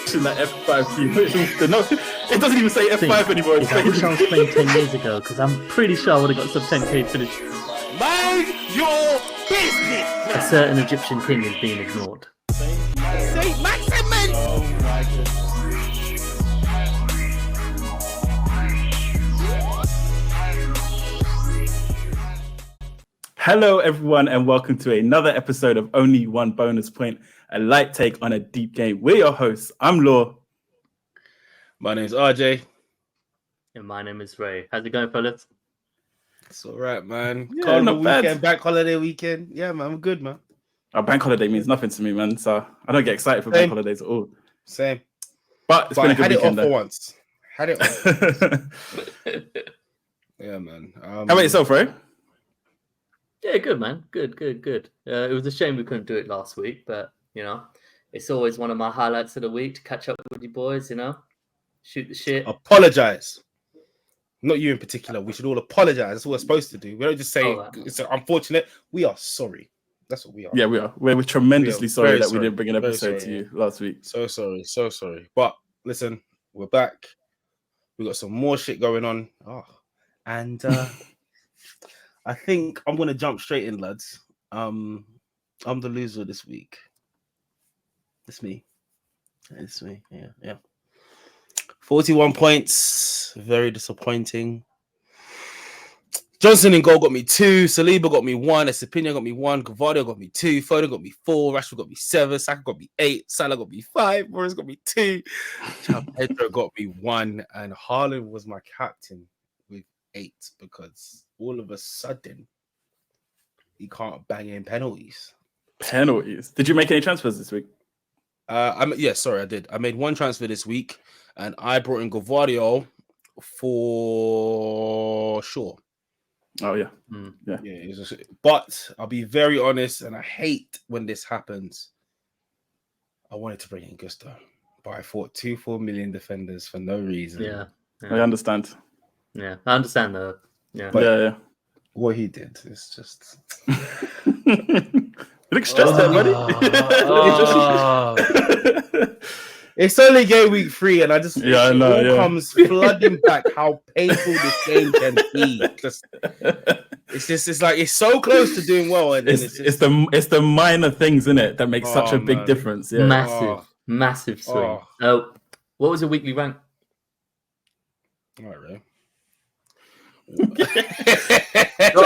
That F5 key. No, it doesn't even say F5 anymore. I wish I was playing 10 years ago because I'm pretty sure I would have got some 10k finish. Mind your business. A certain Egyptian king is being ignored. Saint Maximin. Oh my goodness. Hello, everyone, and welcome to another episode of Only One Bonus Point, a light take on a deep game. We're your hosts. I'm Law. My name's RJ. And my name is Ray. How's it going, fellas? It's all right, man. Yeah, Carnival not bad. weekend, bank holiday weekend. Yeah, man, I'm good, man. Our bank holiday means nothing to me, man. So I don't get excited for bank holidays at all. Same. But it's been a good weekend, though. For once. Had it off. Yeah, man. How about yourself, Ray? Yeah, good, man. Good. It was a shame we couldn't do it last week, but, you know, it's always one of my highlights of the week to catch up with you boys, you know, shoot the shit. Apologize. Not you in particular. We should all apologize. That's what we're supposed to do. We don't just say it's unfortunate. We are sorry. That's what we are. Yeah, we are. We're tremendously sorry that we didn't bring an Very episode to sorry. you last week. So sorry. But listen, we're back. We got some more shit going on. And I think I'm gonna jump straight in, lads. I'm the loser this week. It's me. Yeah. 41 points. Very disappointing. Johnson in goal got me 2. Saliba got me 1. Estepinian got me 1. Gavardio got me 2. Foden got me 4. Rashford got me 7. Saka got me 8. Salah got me 5. Morris got me 2. Pedro got me 1. And Haaland was my captain with 8 because all of a sudden he can't bang in penalties. Penalties. Did you make any transfers this week? I did. I made 1 transfer this week, and I brought in Gavardio for sure. Oh yeah, But I'll be very honest, and I hate when this happens. I wanted to bring in Gusto, but I thought 2-4 million defenders for no reason. Yeah. I understand. Yeah, I understand though. Yeah. But yeah. What he did is just. You look stressed out, buddy. It's only game week 3, and I just I know. It all comes flooding back how painful this game can be. It's like it's so close to doing well, and it's the minor things in it that make such a big difference. Yeah, massive swing. Oh, what was your weekly rank? All right, Ray.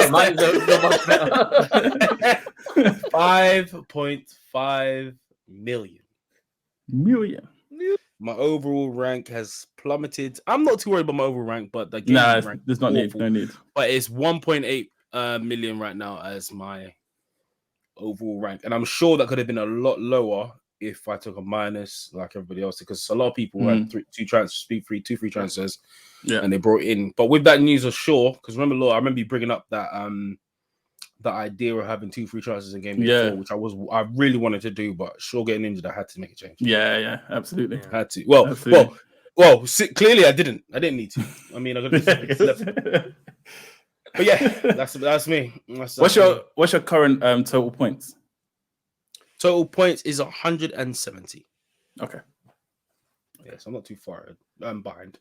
Mine's not much better. 5.5 million. My overall rank has plummeted. I'm not too worried about my overall rank, but the game rank there's no need. But it's 1.8 million right now as my overall rank, and I'm sure that could have been a lot lower if I took a minus like everybody else, because a lot of people had 2 free transfers, and they brought in. But with that news of Shaw, because remember, Law, I remember you bringing up that that idea of having 2 free transfers in game week 4, which I really wanted to do, but Shaw getting injured, I had to make a change. Yeah, absolutely. I had to. Well, clearly I didn't need to. I mean, I could just left. But yeah, that's me. What's your current total points? Total points is 170. Okay. Yeah, so I'm not too far. I'm behind.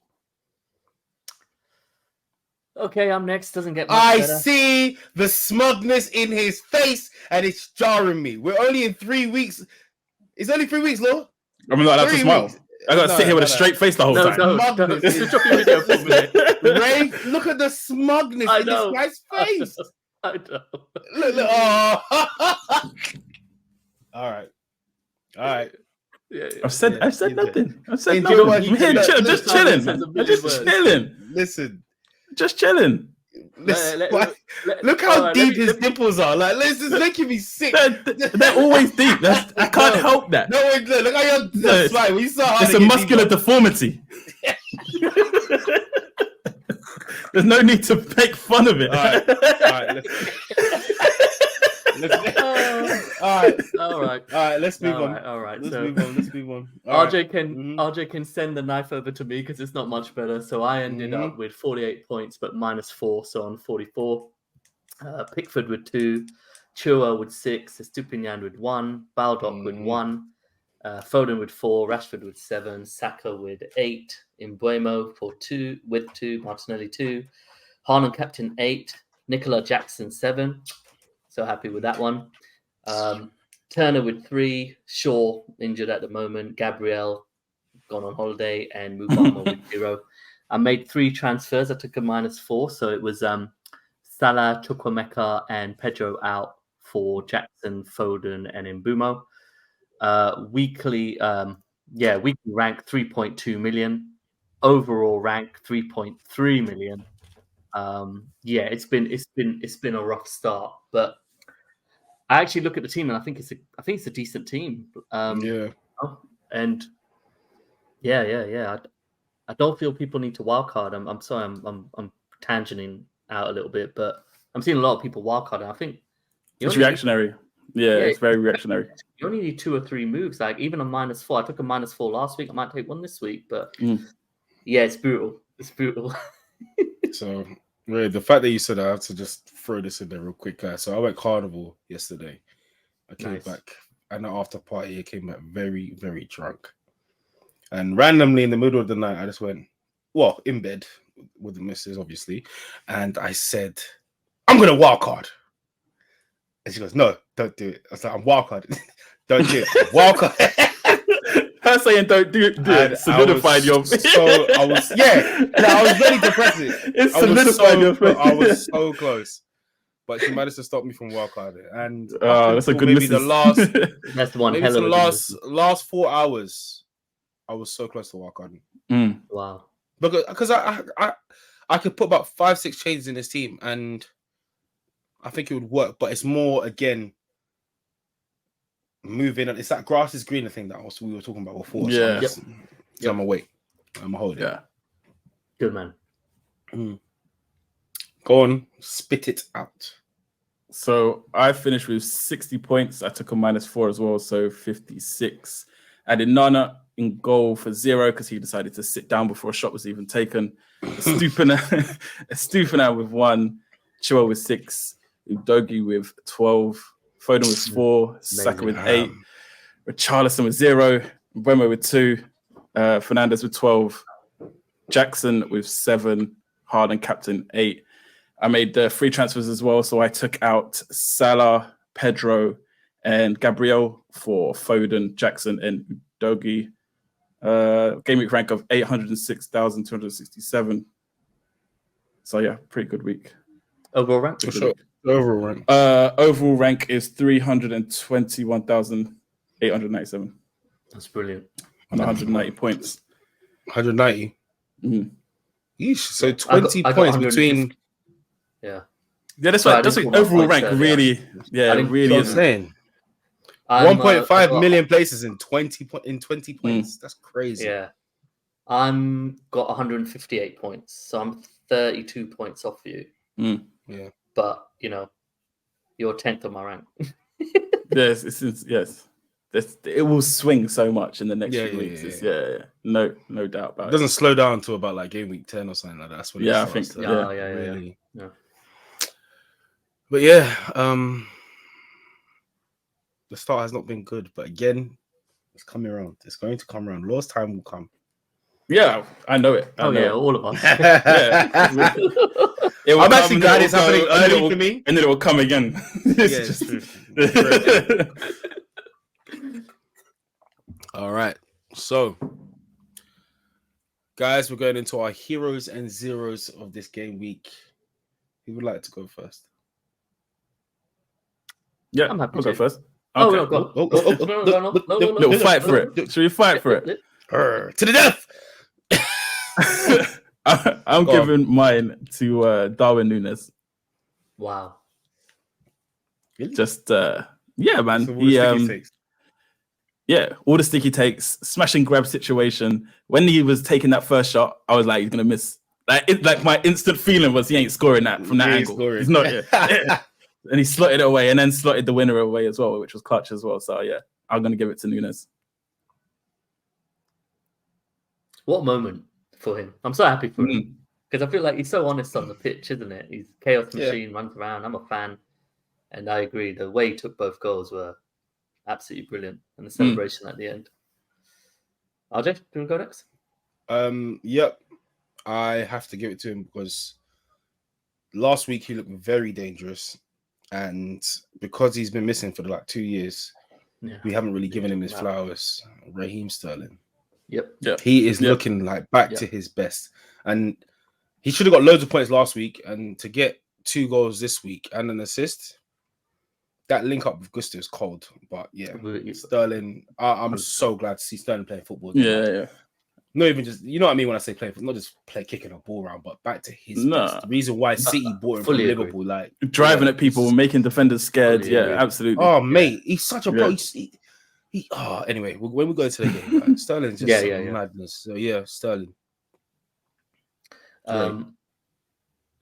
Okay, I'm next. Doesn't get much better. See the smugness in his face, and it's jarring me. We're only in 3 weeks. It's only 3 weeks, Law. I'm not allowed to smile. I gotta sit here with a straight face the whole time. Smugness. This is dropping video for a minute. Ray, look at the smugness in this guy's face. I know. Look. Oh. All right. Yeah. I've said nothing. I'm here just chilling. Listen. Just chilling. Look how deep his dimples are. Like, this is making me sick. They're always deep. I can't help that. No, look how you're like, when you saw how it's a muscular deformity. There's no need to make fun of it. All right. Let's move on. All right. Let's move on. RJ can send the knife over to me because it's not much better. So I ended up with 48 points, but -4, so on 44. Pickford with 2, Chua with 6, Estupinian with 1, Baldock with 1, Foden with 4, Rashford with 7, Saka with 8, Mbuemo with 2, Martinelli 2, Haaland captain 8, Nicola Jackson 7. So happy with that one. Turner with 3, Shaw injured at the moment, Gabriel gone on holiday, and Mubama with 0. I made 3 transfers. I took a -4, so it was Salah, Chukwuemeka, and Pedro out for Jackson, Foden, and Mbumo. Weekly rank 3.2 million. Overall rank 3.3 million. It's been a rough start, but I actually look at the team and I think it's a decent team. And I don't feel people need to wildcard. I'm sorry, I'm tangenting out a little bit, but I'm seeing a lot of people wildcard, and I think it's reactionary. It's very reactionary. You only need 2 or 3 moves. Like even a -4. I took a -4 last week. I might take one this week, but it's brutal. It's brutal. So, Ray, the fact that you said I have to just throw this in there real quick, guys. So I went Carnival yesterday. I came back, and the after party, I came back very, very drunk. And randomly in the middle of the night, I just went, in bed with the missus, obviously. And I said, I'm going to wild card. And she goes, no, don't do it. I was like, I'm wild card. Don't do it. Wild card. Her saying don't do it solidified your... I was ready to press it. It solidified your face. I was so close. But she managed to stop me from wild carding. And that's a good maybe missus. the last... That's the one. Maybe the last 4 hours, I was so close to wild carding. Wow. Because I could put about 5-6 changes in this team, and I think it would work. But it's more, again, moving. It's that grass is greener thing that we were talking about before. Yeah. So I'm gonna wait. I'm gonna hold it. Yeah. Good man. Go on, spit it out. So I finished with 60 points. I took a -4 as well, so 56. I did Nana in goal for 0 because he decided to sit down before a shot was even taken. Stupina with 1, Chua with 6, Udogi with 12, Foden with 4, Saka with 8, Richarlison with 0, Mbeumo with 2, Fernandes with 12, Jackson with 7, Haaland captain 8. I made 3 transfers as well, so I took out Salah, Pedro, and Gabriel for Foden, Jackson, and Udogi. Game week rank of 806,267. So yeah, pretty good week. Overall rank? Overall rank is 321,897. That's brilliant. On 190 points. 190? Yeesh, so 20 points between... Yeah. Yeah, that's right. That's like overall rank really, really is insane. 1.5 million places in 20 points. That's crazy. Yeah. I'm got 158 points, so I'm 32 points off you. Yeah. But, you're 10th on my rank. Yes. It will swing so much in the next few weeks. Yeah. No doubt about it. It doesn't slow down until about like game week 10 or something like that. That's when it starts I think to really. Yeah. But yeah, the start has not been good, but again, it's coming around. It's going to come around. Lord's time will come. Yeah, I know it. All of us. I'm actually glad it's happening early for me. And then it will come again. It's true. All right. So, guys, we're going into our heroes and zeros of this game week. Who would like to go first? Yeah, I'm happy I'll to go first. Oh, Okay. no. Fight for it. Should we fight for it? To the death! I'm giving mine to Darwin Núñez. Wow. Really? Just, yeah, man. So All the sticky takes, smash and grab situation. When he was taking that first shot, I was like, he's going to miss. Like my instant feeling was he ain't scoring that from that angle. He's not. And he slotted it away and then slotted the winner away as well, which was clutch as well. So, yeah, I'm going to give it to Núñez. What moment for him. I'm so happy for him. Because I feel like he's so honest on the pitch, isn't it? He's chaos machine, runs around. I'm a fan. And I agree. The way he took both goals were absolutely brilliant. And the celebration at the end. RJ, do you want to go next? Yep. I have to give it to him because last week he looked very dangerous, and because he's been missing for like 2 years, we haven't really given him his flowers. Raheem Sterling. Yep. He is looking like back to his best, and he should have got loads of points last week, and to get 2 goals this week and an assist, that link up with Gusto is cold. But yeah, Sterling, I'm so glad to see Sterling playing football. Yeah. Not even just, you know what I mean when I say playing, not just kicking a ball around, but back to his best. The reason why City bought him from Liverpool, like driving at people, making defenders scared. Absolutely. Oh, mate, he's such a bro. Anyway, when we go into the game, like, Sterling's just madness. So yeah, Sterling.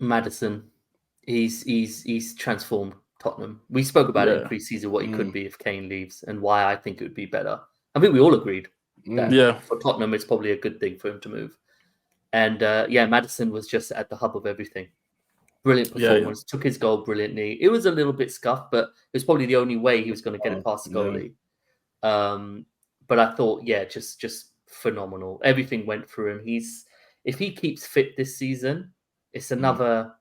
Maddison, he's transformed Tottenham. We spoke about it in pre-season what he could be if Kane leaves, and why I think it would be better. I think we all agreed that for Tottenham it's probably a good thing for him to move. And Maddison was just at the hub of everything. Brilliant performance. Took his goal brilliantly. It was a little bit scuffed, but it was probably the only way he was going to get it past the goalie. But I thought, just phenomenal. Everything went through him. If he keeps fit this season, it's another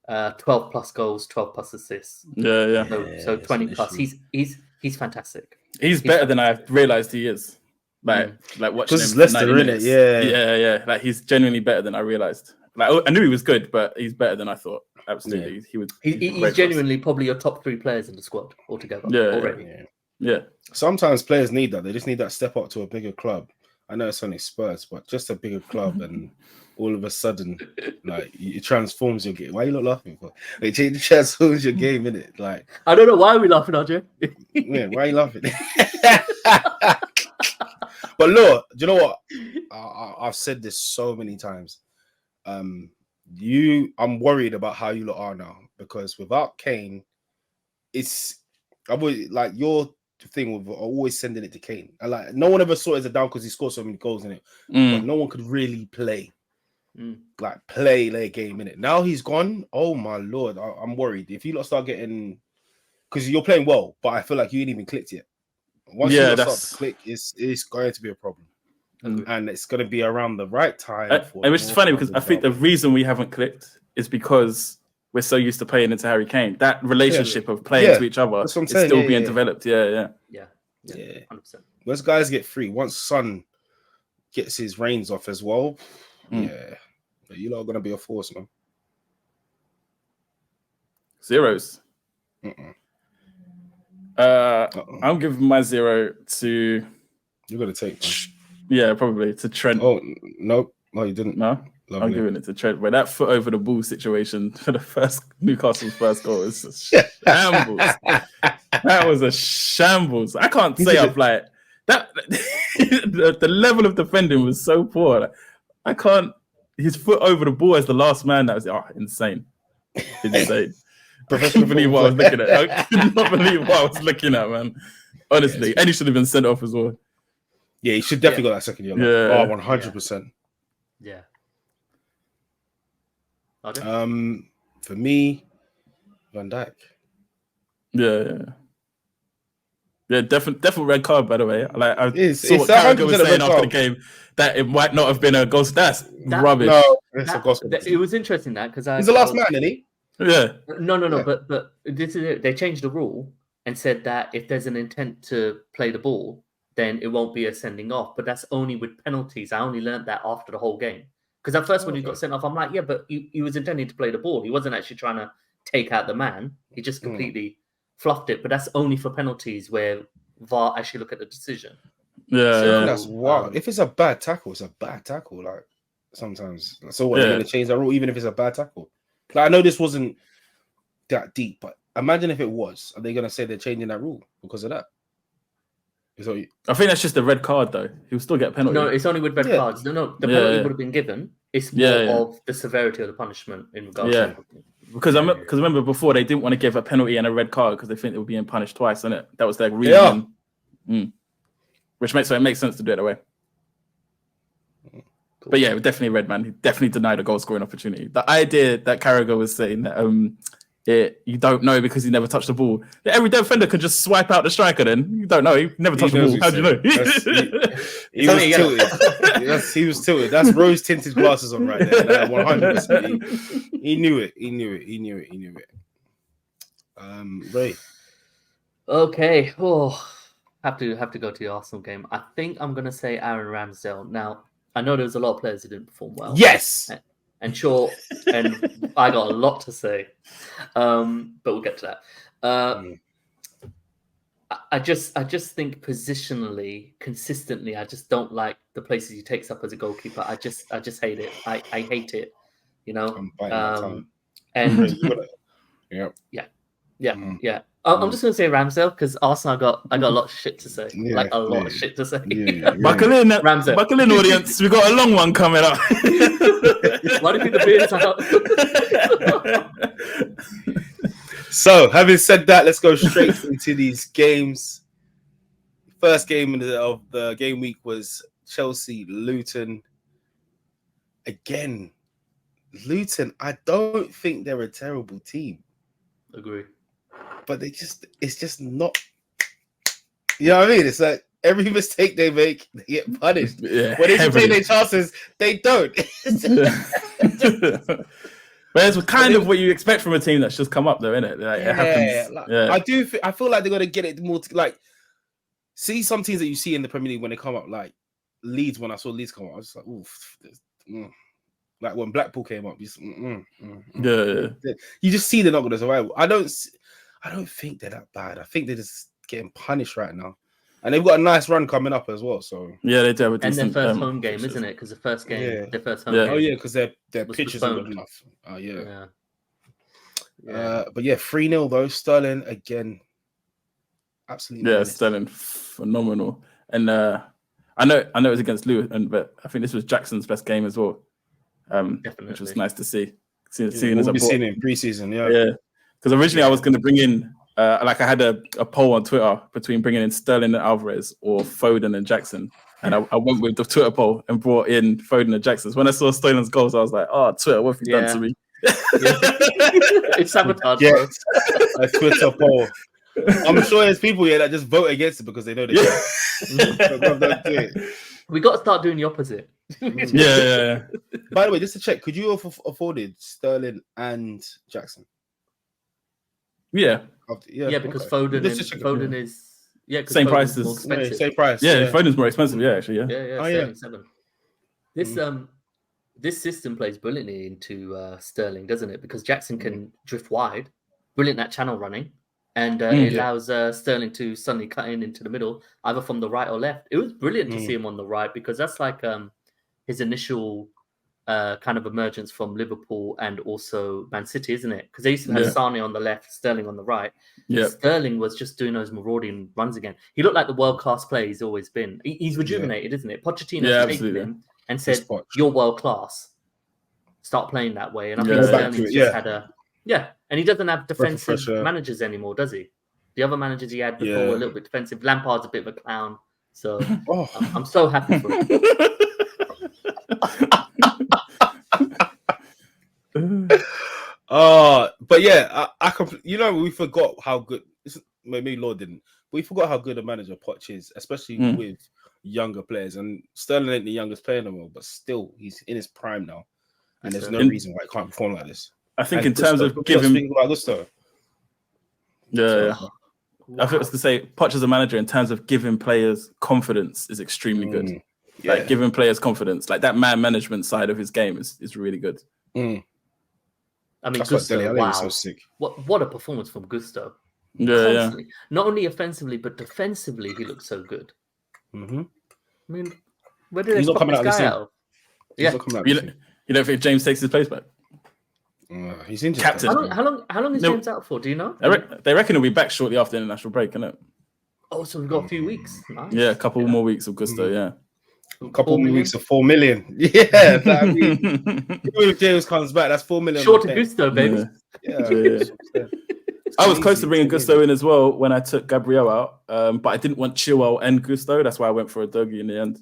12 plus goals, 12 plus assists. So 20 plus. He's fantastic. He's better than I realized he is. Like watching him. Leicester, in it. Yeah. Like he's genuinely better than I realized. Like I knew he was good, but he's better than I thought. Absolutely, He's genuinely probably your top 3 players in the squad altogether. Already. Yeah. Sometimes players need that. They just need that step up to a bigger club. I know it's only Spurs, but just a bigger club, and all of a sudden, like it transforms your game. Why are you not laughing for? It transforms your game, innit? Like I don't know why we're laughing, RJ. Yeah, why are you laughing? But look, do you know what? I've said this so many times. I'm worried about how you lot are now, because without Kane, I would like your thing with always sending it to Kane. And like no one ever saw it as a down because he scored so many goals in it. But no one could really play. Like play a game in it. Now he's gone. Oh my lord, I'm worried. If you lot start getting, because you're playing well, but I feel like you ain't even clicked yet. Once you start to click, it's going to be a problem. And it's going to be around the right time. And which is funny because I think the reason we haven't clicked is because we're so used to playing into Harry Kane. That relationship of playing to each other is still being developed. Yeah. 100%. Once guys get free, once Son gets his reins off as well, you lot are going to be a force, man. Zeros. I'm giving my 0 to. You're going to take one. Yeah, probably to Trent. Oh, no, you didn't. No, I'm giving it to Trent. But that foot over the ball situation for the Newcastle's first goal is a shambles. That was a shambles. I can't say I've like that. The level of defending was so poor. I can't. His foot over the ball as the last man. That was insane. Insane. I couldn't believe what I was looking at. I could not believe what I was looking at, man. Honestly, and he should have been sent off as well. Yeah, he should definitely got that second year. Yeah. 100%. Yeah. For me, Van Dijk. Yeah, definitely red card, by the way. Like I saw what Carragher was saying after the game that it might not have been a ghost. That's rubbish. No, it's a gospel. It was interesting because he's the last man, isn't he? Yeah. No. But this is it. They changed the rule and said that if there's an intent to play the ball, then it won't be a sending off. But that's only with penalties. I only learned that after the whole game. Because at first when he got sent off, I'm like, yeah, but he was intending to play the ball. He wasn't actually trying to take out the man. He just completely fluffed it. But that's only for penalties where VAR actually look at the decision. Yeah. That's wild. If it's a bad tackle, it's a bad tackle. Like sometimes. So what, they're going to change that rule even if it's a bad tackle? Like I know this wasn't that deep, but imagine if it was. Are they going to say they're changing that rule because of that? I think that's just a red card, though. He'll still get a penalty. No, it's only with red cards. No, the penalty would have been given. It's more of the severity of the punishment in regards to because remember before they didn't want to give a penalty and a red card because they think they were being punished twice, isn't it? That was their reason. Which makes sense to do it that way. Cool. But yeah, definitely red man. He definitely denied a goal scoring opportunity. The idea that Carragher was saying that you don't know because he never touched the ball. Every defender can just swipe out the striker. Then you don't know. He never touched the ball. How do you know? He was tilted. He was tilted. That's rose tinted glasses on right there. 100%. He knew it. He knew it. Ray. Okay. Oh, have to go to the Arsenal game. I think I'm gonna say Aaron Ramsdale. Now I know there's a lot of players who didn't perform well. Yes. And sure, and I got a lot to say, but we'll get to that. I just think positionally, consistently, I just don't like the places he takes up as a goalkeeper. I just hate it. I hate it. You know. I'm biting my tongue. And yeah. I'm just gonna say Ramsdale because Arsenal I got a lot of shit to say. Lot of shit to say. Buckle in, Ramsdale. Buckle in, audience. We got a long one coming up. Why do you think the beer's out? So, having said that, let's go straight into these games. First game of the game week was Chelsea-Luton. Again, Luton, I don't think they're a terrible team. Agree. But it's just not. You know what I mean? It's like every mistake they make, they get punished. Yeah, when they take their chances, they don't. But it's kind of what you expect from a team that's just come up, though, isn't it? Like, it happens. I feel like they're gonna get it more. See some teams that you see in the Premier League when they come up, like Leeds. When I saw Leeds come up, I was just like, oof. Like when Blackpool came up, you just see they're not gonna survive. I don't think they're that bad. I think they're just getting punished right now. And they've got a nice run coming up as well. So yeah, they do have a and decent, their first home game, isn't it? Because the first game, their first home game. Oh yeah, because their pitches are good enough. Oh yeah. But yeah, 3-0 though. Sterling again. Absolutely. Yeah, Sterling phenomenal. And I know it was against Luton, but I think this was Jackson's best game as well. Which was nice to see. Seeing as I've seen it in preseason, yeah. Because originally I was going to bring in. I had a poll on Twitter between bringing in Sterling and Alvarez or Foden and Jackson. And I went with the Twitter poll and brought in Foden and Jackson. When I saw Sterling's goals, I was like, oh, Twitter, what have you done to me? It's sabotage, bro. A Twitter poll. I'm sure there's people here that just vote against it because they know they can't. We got to start doing the opposite. Yeah. By the way, just to check, could you have afforded Sterling and Jackson? Yeah, because Foden is same price as same price. Yeah, Foden's more expensive. Yeah, actually, yeah. 7. This system plays brilliantly into Sterling, doesn't it? Because Jackson can drift wide, brilliant at channel running, and it allows Sterling to suddenly cut into the middle, either from the right or left. It was brilliant to see him on the right because that's like his initial kind of emergence from Liverpool and also Man City, isn't it? Because they used to have Sane on the left, Sterling on the right. Yeah, Sterling was just doing those marauding runs again. He looked like the world-class player he's always been. He's rejuvenated, isn't it? Pochettino taken him and said, "You're world-class. Start playing that way." And I think Sterling just had and he doesn't have defensive managers anymore, does he? The other managers he had before were a little bit defensive. Lampard's a bit of a clown, so I'm so happy for him. But yeah, I we forgot how good. Maybe Lord didn't. But we forgot how good a manager Poch is, especially with younger players. And Sterling ain't the youngest player in the world, but still, he's in his prime now, and there's no reason why he can't perform like this. I think in terms of giving, I think to say Poch as a manager in terms of giving players confidence is extremely good. Like giving players confidence, like that man management side of his game is really good. I mean, Gusto, wow. So sick. What a performance from Gusto. Yeah. Not only offensively, but defensively, he looks so good. Mm-hmm. I mean, where did they pop this guy out? You don't think James takes his place back? He's injured. Captain. How long is James out for? Do you know? They reckon he'll be back shortly after the international break, isn't it? Oh, so we've got a few weeks. Nice. Yeah, a couple more weeks of Gusto, A couple more weeks of 4 million. Yeah, I mean, even if James comes back, that's 4 million. Short of Gusto, baby. Yeah. I was close to bringing Gusto in as well when I took Gabriel out, but I didn't want Chilwell and Gusto. That's why I went for a Dogie in the end.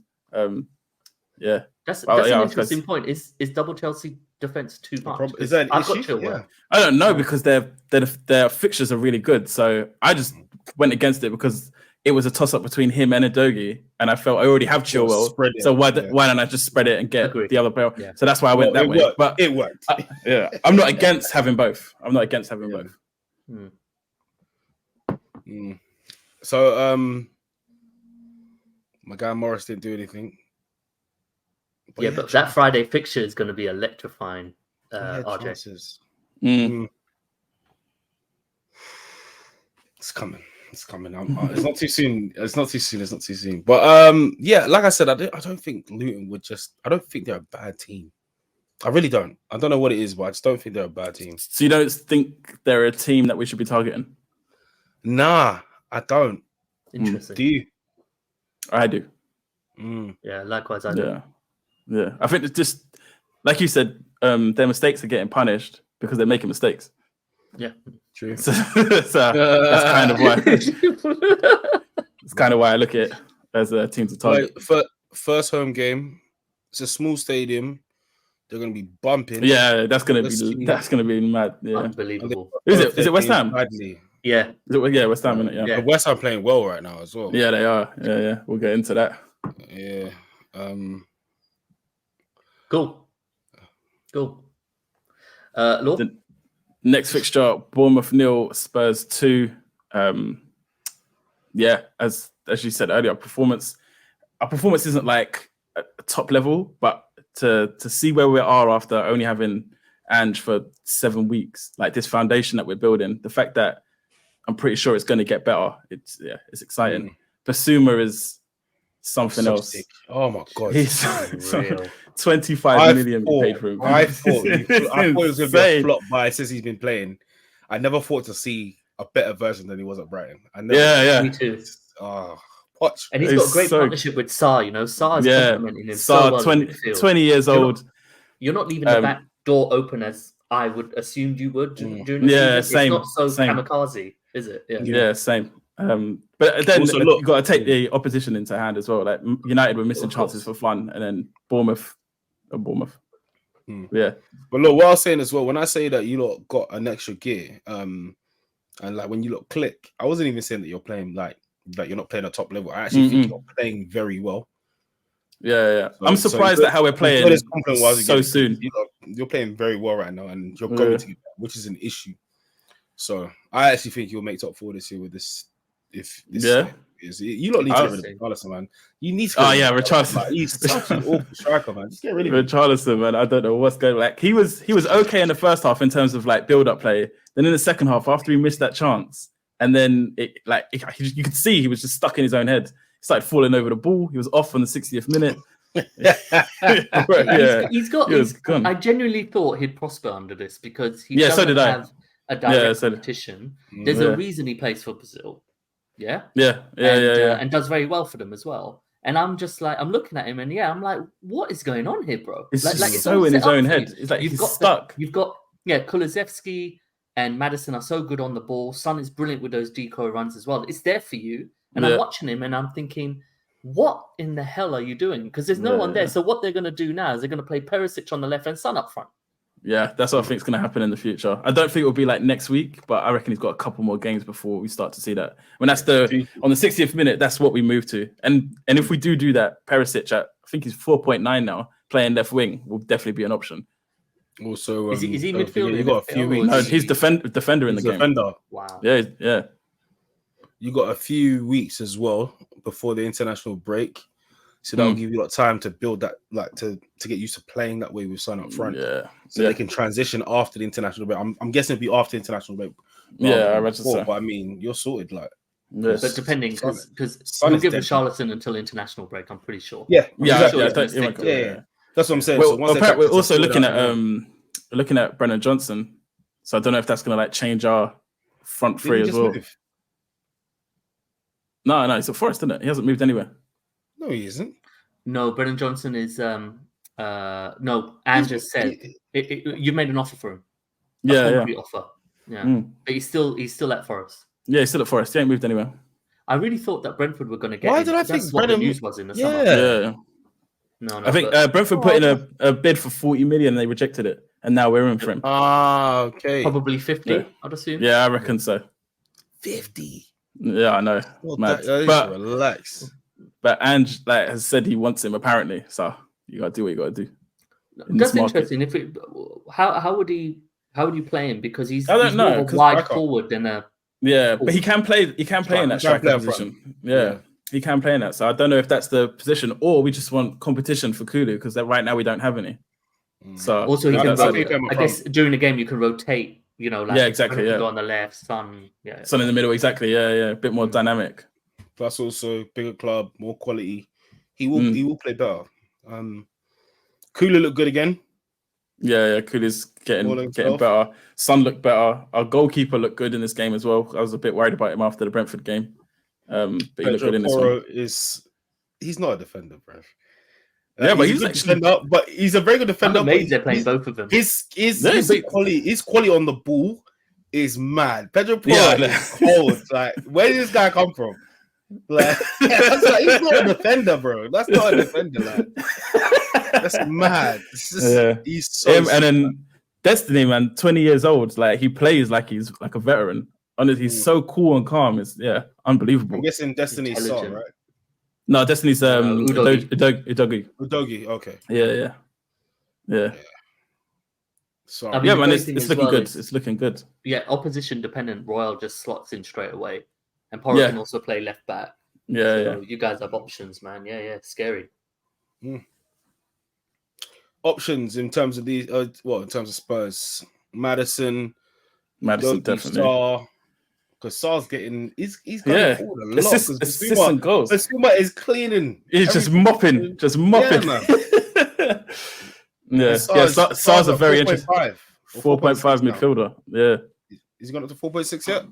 That's an interesting point. Is double Chelsea defense too much? Is that an I've got issue? Chilwell. Yeah. I don't know because their fixtures are really good. So I just went against it because it was a toss up between him and Udogie, and I felt I already have Chilwell. So why don't I just spread it and get Agreed. the other player? Yeah. So that's why I went that way. Worked. But it worked. yeah, I'm not against having both. I'm not against having both. So my guy Morris didn't do anything. But that Friday fixture is going to be electrifying. RJ, chances. It's coming. It's coming. It's not too soon. It's not too soon. But yeah, like I said, I don't think Luton would just. I don't think they're a bad team. I really don't. I don't know what it is, but I just don't think they're a bad team. So you don't think they're a team that we should be targeting? Nah, I don't. Interesting. Do you? I do. Yeah, likewise, I do. Yeah. I think it's just like you said, their mistakes are getting punished because they're making mistakes. Yeah, true. So that's kind of why. It's kind of why I look at it as a team to target. Like, first home game. It's a small stadium. They're going to be bumping. Yeah, that's going to be mad. Yeah, unbelievable. Is it West Ham? Badly. Yeah, West Ham. Isn't it? Yeah. West Ham playing well right now as well. Yeah, they are. Yeah. We'll get into that. Yeah. Cool. Law? The next fixture: Bournemouth 0, Spurs 2. Yeah, as you said earlier, our performance isn't like a top level, but to see where we are after only having Ange for 7 weeks, like this foundation that we're building, the fact that I'm pretty sure it's going to get better. It's exciting. Basuma is something else. Sick. Oh my god, he's 25 million we paid for him. I thought it was going to be a flop, but since he's been playing, I never thought to see a better version than he was at Brighton. Me too. Watch. And he's got a great partnership with Sarr. Sarr is complimenting him so well. 20 years old. You're not leaving the back door open as I would assume you would during the season. Same. It's not so kamikaze, is it? Yeah, same. But then also, you've got to take the opposition into hand as well. Like United were missing chances for fun, and then Bournemouth. Yeah. But look, what I was saying as well, when I say that you lot got an extra gear, and like when you lot click, I wasn't even saying that you're playing like that you're not playing at top level. I actually think you're playing very well. Yeah. So, I'm surprised at how we're playing so soon. You're playing very well right now, and you're going to get that, which is an issue. So I actually think you'll make top 4 this year with this. If this is you don't need to get rid of Richarlison, man. You need to. Richarlison. Like, he's such an awful striker, man. Just get rid of him. Richarlison, man. I don't know what's going on. Like he was okay in the first half in terms of like build up play. Then in the second half, after he missed that chance, and then you could see he was just stuck in his own head. He started falling over the ball. He was off on the 60th minute. He's gone. I genuinely thought he'd prosper under this because he doesn't have a direct competition. There's a reason he plays for Brazil. And does very well for them as well. And I'm just like, I'm looking at him and I'm like, what is going on here, bro? It's so in his own head. It's like he's stuck. You've got Kulusevski and Maddison are so good on the ball. Son is brilliant with those decoy runs as well. It's there for you. And I'm watching him and I'm thinking, what in the hell are you doing? Because there's no one there. So what they're going to do now is they're going to play Perisic on the left and Son up front. Yeah, that's what I think is going to happen in the future. I don't think it'll be like next week, but I reckon he's got a couple more games before we start to see that. When that's on the 60th minute, that's what we move to. And if we do that, Perisic I think he's 4.9 now, playing left wing will definitely be an option. Also, is he midfielder? You got a few weeks. No, he's defender in the game. Defender. Wow. Yeah. You got a few weeks as well before the international break. So that'll give you a lot of time to build that, like to get used to playing that way with Son up front. Yeah. So they can transition after the international break. I'm guessing it'll be after the international break. I imagine so. But I mean, you're sorted, like. Yes. But depending, because we'll give Richarlison until international break, I'm pretty sure. Yeah. That's what I'm saying. Well, we're also looking at Brennan Johnson. So I don't know if that's going to like change our front three as well. No, it's at Forest, isn't it? He hasn't moved anywhere. No, he isn't. No, Brennan Johnson is no. Andrew said you made an offer for him. Offer. But he's still at Forest. Yeah, he's still at Forest. He ain't moved anywhere. I really thought that Brentford were going to get. Why did I think what the news was in the summer? Yeah. No, I think Brentford put in a bid for 40 million and they rejected it. and now we're in for him. Ah, okay. Probably 50, Yeah. I'd assume. Yeah, I reckon so. 50. Yeah, I know. Well, Mad. that relax. But Ange like has said he wants him apparently. So you gotta do what you gotta do. That's interesting. How would you play him? Because he's more of a wide forward than a but he can play in that striker position. Yeah. He can play in that. So I don't know if that's the position or we just want competition for Kulu because right now we don't have any. So also he can I guess during the game you can rotate, like exactly. Go on the left, Son in the middle, exactly. A bit more dynamic. Plus also bigger club, more quality. He will play better. Kulu looked good again. Yeah, Kulu's getting better. Son looked better. Our goalkeeper looked good in this game as well. I was a bit worried about him after the Brentford game. But he looked good in this one. He's not a defender, bro. But he's a good defender, but he's a very good defender. I'm amazed they're playing both of them. His quality on the ball is mad. Pedro Porro is cold. Like, where did this guy come from? Like, he's not a defender, bro. That's not a defender. Like, that's mad. He's so and then Destiny, man, 20 years old. Like he plays like he's like a veteran. Honestly, he's so cool and calm. It's unbelievable. I'm guessing Destiny's Saw, right? No, Destiny's Udogi. Udogi, okay. Yeah. Sorry. Man, it's looking good. It's looking good. Yeah, opposition dependent. Royal just slots in straight away. And Porro can also play left back. You guys have options, man. Yeah, scary. Options in terms of these, in terms of Spurs, Madison definitely. Star, because Sar's he's going forward a lot. Assists and goals. Basuma is cleaning. He's just mopping. Yeah, Sar's a very interesting 4.5 midfielder. Yeah. Is he gone up to 4.6 yet?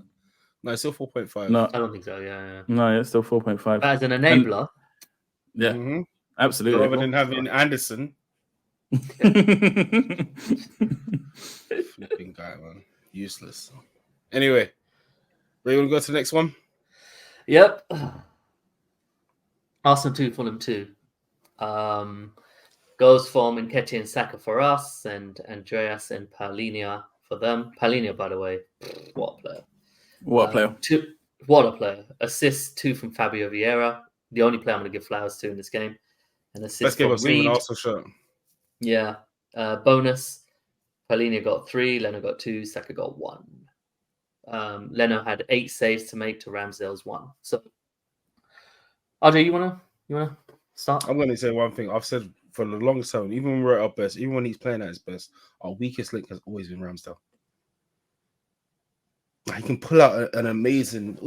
No, it's still 4.5. No, I don't think so. Yeah. No, it's still 4.5. As an enabler. Absolutely. Rather than having Anderson. Flipping guy, man. Useless. Anyway, ready to go to the next one? Yep. Arsenal 2, Fulham 2. Goals from Nketiah and Saka for us, and Andreas and Paulinho for them. Paulinho, by the way, what a player. What a player. Assists 2 from Fabio Vieira. The only player I'm going to give flowers to in this game. And assists from Reed. Also shirt. Yeah. Bonus. Paulinho got 3. Leno got 2. Saka got 1. Leno had 8 saves to make to Ramsdale's 1. So, RJ, you wanna start? I'm going to say one thing. I've said for the longest time, even when we're at our best, even when he's playing at his best, our weakest link has always been Ramsdale. He can pull out an amazing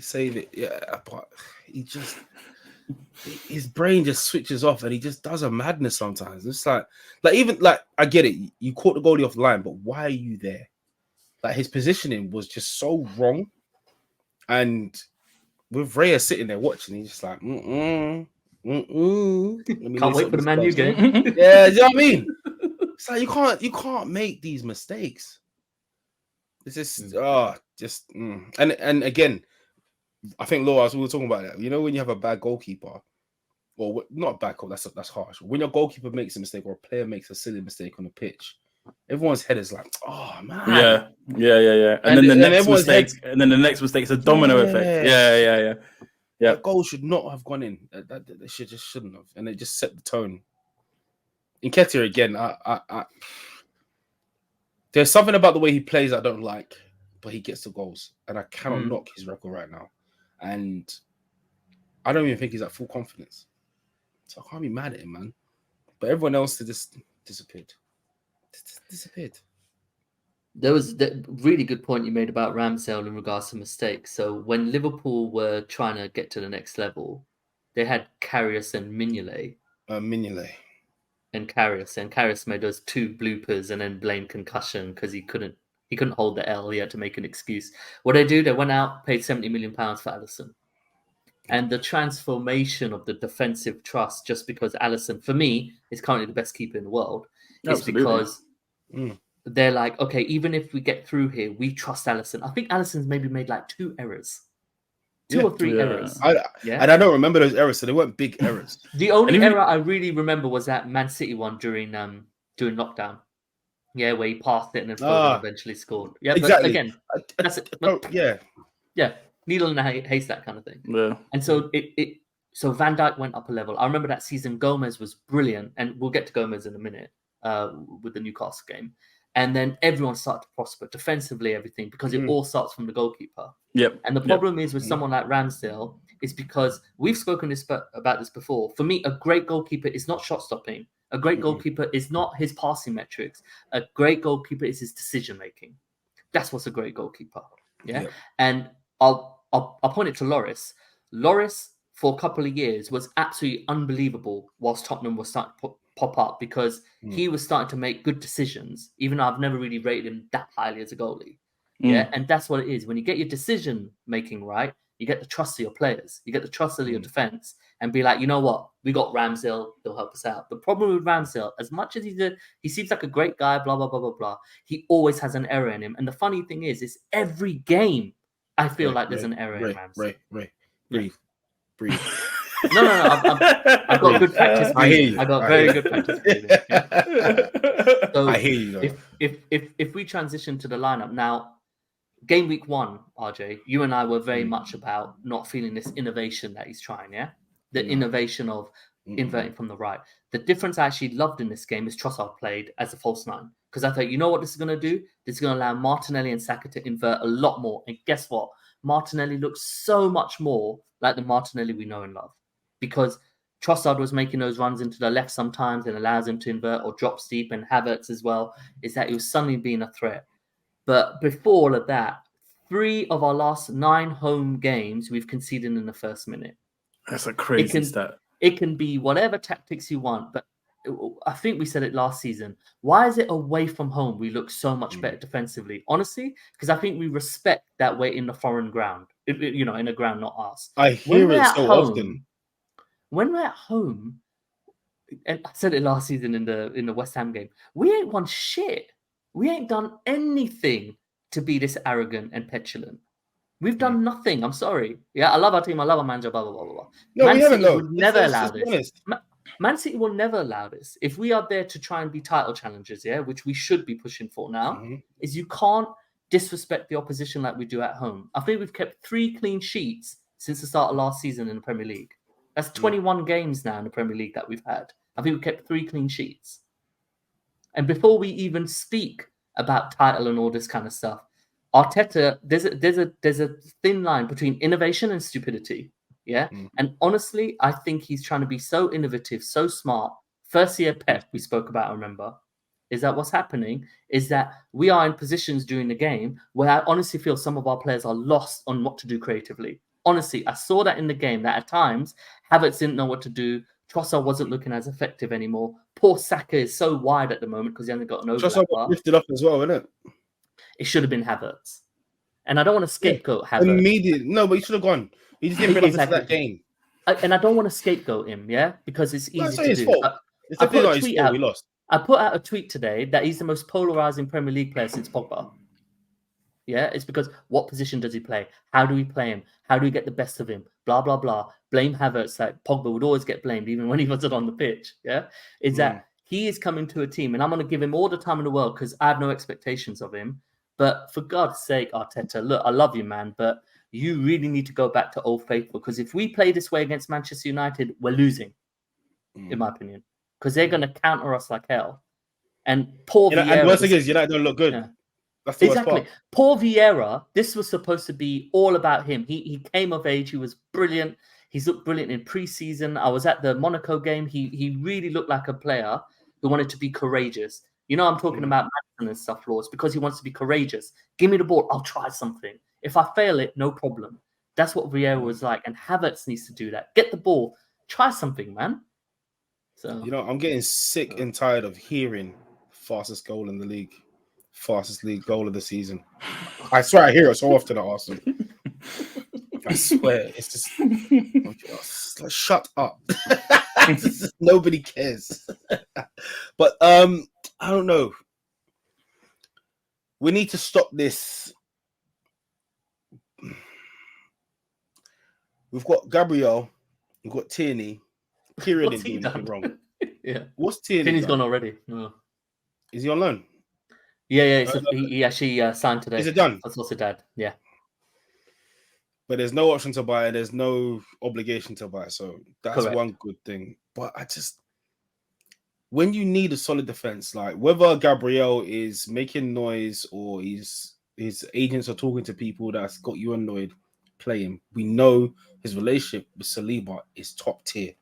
save it. Yeah, but he just his brain just switches off and he just does a madness sometimes. It's like I get it. You caught the goalie off the line, but why are you there? Like his positioning was just so wrong. And with Raya sitting there watching, he's just like, Can't wait for the Man U game. Yeah, you know what I mean? It's like you can't make these mistakes. It's just and again, I think Laura, we were talking about that. You know, when you have a bad goalkeeper, or not a bad goal, that's harsh. When your goalkeeper makes a mistake or a player makes a silly mistake on the pitch, everyone's head is like, oh man. Yeah. And then the next mistake is a domino effect. Yeah. That goal should not have gone in. That shouldn't have, and it just set the tone. Nketiah again, I there's something about the way he plays I don't like, but he gets the goals, and I cannot knock his record right now. And I don't even think he's at full confidence, so I can't be mad at him, man. But everyone else just disappeared. There was the really good point you made about Ramsdale in regards to mistakes. So when Liverpool were trying to get to the next level, they had Karius and Mignolet. And Karius made those 2 bloopers and then blamed concussion because he couldn't hold the L. He had to make an excuse. What they do, they went out, paid £70 million for Alisson. And the transformation of the defensive trust, just because Alisson, for me, is currently the best keeper in the world, is because they're like, okay, even if we get through here, we trust Alisson. I think Alisson's maybe made like 2 errors. 2 or 3 errors. And I don't remember those errors, so they weren't big errors. The only error I really remember was that Man City one during lockdown. Yeah, where he passed it and then Foden eventually scored. Yeah, exactly. But again, that's it. Yeah, needle in a haystack kind of thing. Yeah. And so so Van Dijk went up a level. I remember that season Gomez was brilliant, and we'll get to Gomez in a minute with the Newcastle game. And then everyone started to prosper defensively, everything, because it all starts from the goalkeeper. Yep. And the problem is with someone like Ramsdale is because we've spoken about this before. For me, a great goalkeeper is not shot stopping. A great goalkeeper is not his passing metrics. A great goalkeeper is his decision making. That's what's a great goalkeeper. Yeah. And I'll point it to Lloris. Lloris, for a couple of years, was absolutely unbelievable whilst Tottenham was starting to pop up because he was starting to make good decisions, even though I've never really rated him that highly as a goalie. Yeah, and that's what it is. When you get your decision making right, you get the trust of your players, you get the trust of your defense, and be like, you know what, we got Ramsdale, he'll help us out. The problem with Ramsdale, as much as he seems like a great guy, blah blah blah blah blah, he always has an error in him. And the funny thing is every game I feel like there's an error in Ramsdale. Breathe. No. I've got good practice breathing. I got very good practice breathing. Yeah. So I hear you. Though. If we transition to the lineup now, game week 1, RJ, you and I were very much about not feeling this innovation that he's trying. Yeah, the innovation of inverting from the right. The difference I actually loved in this game is Trossard played as a false 9 because I thought, you know what this is going to do? This is going to allow Martinelli and Saka to invert a lot more. And guess what? Martinelli looks so much more like the Martinelli we know and love. Because Trossard was making those runs into the left sometimes and allows him to invert or drop steep, and Havertz as well, is that he was suddenly being a threat. But before all of that, 3 of our last 9 home games we've conceded in the first minute. That's a crazy stat. It can be whatever tactics you want, but I think we said it last season. Why is it away from home we look so much better defensively? Honestly, because I think we respect that we're in the foreign ground, in a ground not us. I hear it so often. When we're at home, and I said it last season in the West Ham game, we ain't won shit. We ain't done anything to be this arrogant and petulant. We've done nothing. I'm sorry. Yeah, I love our team. I love our manager. Blah blah blah blah. No, Man we City haven't. would never allow this. Man City will never allow this. If we are there to try and be title challengers, yeah, which we should be pushing for now, is you can't disrespect the opposition like we do at home. I think we've kept 3 clean sheets since the start of last season in the Premier League. That's 21 games now in the Premier League that we've had. I think we kept 3 clean sheets. And before we even speak about title and all this kind of stuff, Arteta, there's a thin line between innovation and stupidity. Yeah. And honestly, I think he's trying to be so innovative, so smart. First year Pep we spoke about, I remember, is that what's happening is that we are in positions during the game where I honestly feel some of our players are lost on what to do creatively. Honestly, I saw that in the game that at times Havertz didn't know what to do. Trossard wasn't looking as effective anymore. Poor Saka is so wide at the moment because he hasn't got an overlap. Trossard got lifted up as well, isn't it? It should have been Havertz. And I don't want to scapegoat Havertz. Immediately. No, but he should have gone. He just didn't realize that game. And I don't want to scapegoat him, yeah? Because it's easy to do. It's definitely not his fault we lost. I put out a tweet today that he's the most polarizing Premier League player since Pogba. Yeah, it's because what position does he play? How do we play him? How do we get the best of him? Blah, blah, blah. Blame Havertz. Like Pogba would always get blamed, even when he wasn't on the pitch. Yeah, is that he is coming to a team, and I'm going to give him all the time in the world because I have no expectations of him. But for God's sake, Arteta, look, I love you, man, but you really need to go back to Old Faithful because if we play this way against Manchester United, we're losing, in my opinion, because they're going to counter us like hell. And poor Vieira. And the worst thing is, United don't look good. Yeah. That's the worst part. Poor Vieira, this was supposed to be all about him. He came of age. He was brilliant. He's looked brilliant in pre-season. I was at the Monaco game. He really looked like a player who wanted to be courageous. You know, I'm talking about Madison and stuff, Lords, because he wants to be courageous. Give me the ball. I'll try something. If I fail it, no problem. That's what Vieira was like. And Havertz needs to do that. Get the ball. Try something, man. So, you know, I'm getting sick and tired of hearing fastest goal in the league. Fastest league goal of the season. I swear I hear it so often at Arsenal. I swear. It's just like, shut up. Nobody cares. But I don't know. We need to stop this. We've got Gabriel, we've got Tierney. Kieran is doing nothing wrong. Yeah. What's Tierney? Tierney's gone already. No. Is he on loan? Yeah. He actually signed today. Is it done? That's also dad. Yeah. But there's no option to buy, and there's no obligation to buy. So that's Correct. one good thing. But when you need a solid defense, like whether Gabriel is making noise or his agents are talking to people that's got you annoyed, play him. We know his relationship with Saliba is top tier.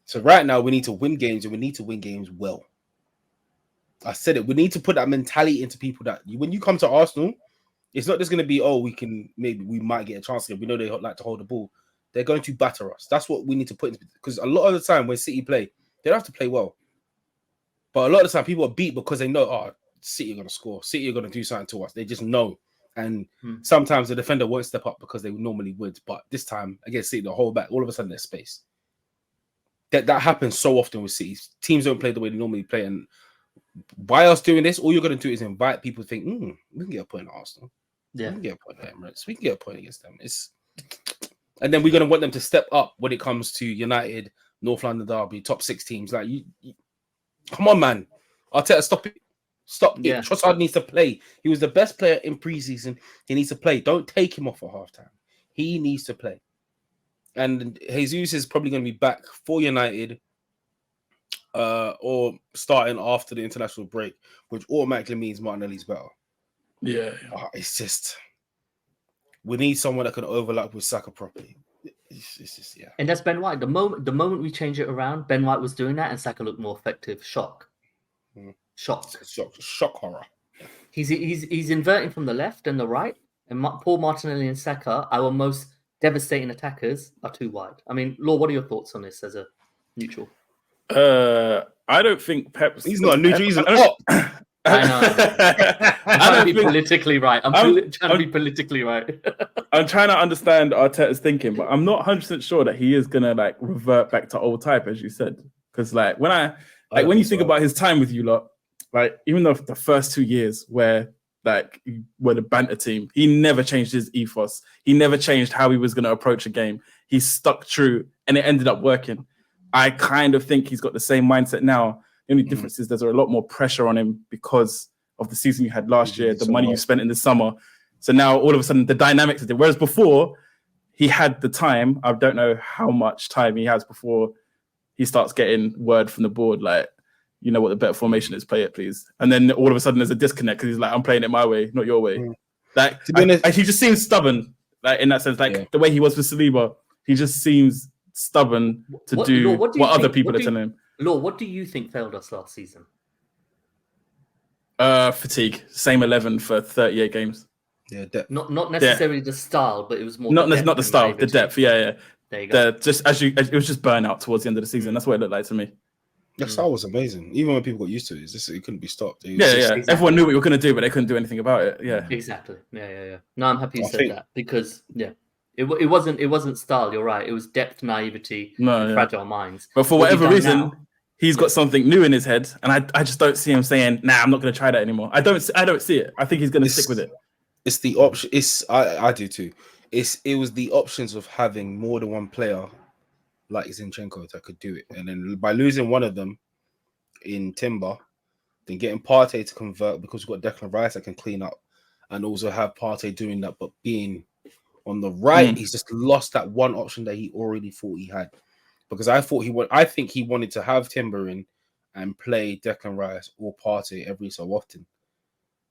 So right now we need to win games, and we need to win games well. I said it. We need to put that mentality into people that when you come to Arsenal, it's not just going to be, we might get a chance again. We know they like to hold the ball. They're going to batter us. That's what we need to put into, because a lot of the time when City play, they don't have to play well. But a lot of the time people are beat because they know, City are going to score. City are going to do something to us. They just know. And sometimes the defender won't step up because they normally would. But this time, against City, the whole back, all of a sudden there's space. That happens so often with City. Teams don't play the way they normally play. And by us doing this, all you're going to do is invite people to think, we can get a point at Arsenal. Yeah. We can get a point at Emirates. We can get a point against them. And then we're going to want them to step up when it comes to United, North London Derby, top 6 teams. Like, you come on, man. Arteta, stop it. Stop it. Trossard needs to play. He was the best player in preseason. He needs to play. Don't take him off at halftime. He needs to play. And Jesus is probably going to be back for United or starting after the international break, which automatically means Martinelli's better. Yeah. It's just, we need someone that can overlap with Saka properly. It's just, yeah. And that's Ben White. The moment we change it around, Ben White was doing that, and Saka looked more effective. Shock horror. He's inverting from the left and the right, and Paul Martinelli and Saka, our most devastating attackers, are too wide. I mean, Law, what are your thoughts on this as a neutral? I don't think Pep's... He's not a neutral, he's an op. I know. I'm trying to be politically right. I'm trying to be politically right. I'm trying to understand Arteta's thinking, but I'm not 100% sure that he is gonna like revert back to old type, as you said. Because like when you think about his time with you lot, like even though the first 2 years where like were the banter team, he never changed his ethos. He never changed how he was gonna approach a game. He stuck true, and it ended up working. I kind of think he's got the same mindset now. The only difference is there's a lot more pressure on him because of the season you had last year, the money you spent in the summer. So now all of a sudden the dynamics are there. Whereas before he had the time, I don't know how much time he has before he starts getting word from the board, like, you know what the better formation is, play it, please. And then all of a sudden there's a disconnect because he's like, I'm playing it my way, not your way. Like, he just seems stubborn, like in that sense, like the way he was with Saliba, he just seems stubborn to do what other people are telling him. Law, what do you think failed us last season? Fatigue. Same 11 for 38 games. Yeah, depth. Not necessarily the style, but it was more not the style, the depth. Yeah. There you go. Just it was just burnout towards the end of the season. That's what it looked like to me. That style was amazing. Even when people got used to it, it couldn't be stopped. Exactly. Everyone knew what we were going to do, but they couldn't do anything about it. Yeah. Exactly. Yeah. No, I'm happy you said that because it wasn't style. You're right. It was depth, naivety, and fragile minds. But for whatever reason, he's got something new in his head, and I just don't see him saying, "Nah, I'm not going to try that anymore." I don't see it. I think he's going to stick with it. It's the option. I do too. It was the options of having more than one player like Zinchenko that could do it, and then by losing one of them in Timber, then getting Partey to convert because we've got Declan Rice that can clean up, and also have Partey doing that, but being on the right, he's just lost that one option that he already thought he had. Because I think he wanted to have Timber in and play Declan Rice or Partey every so often.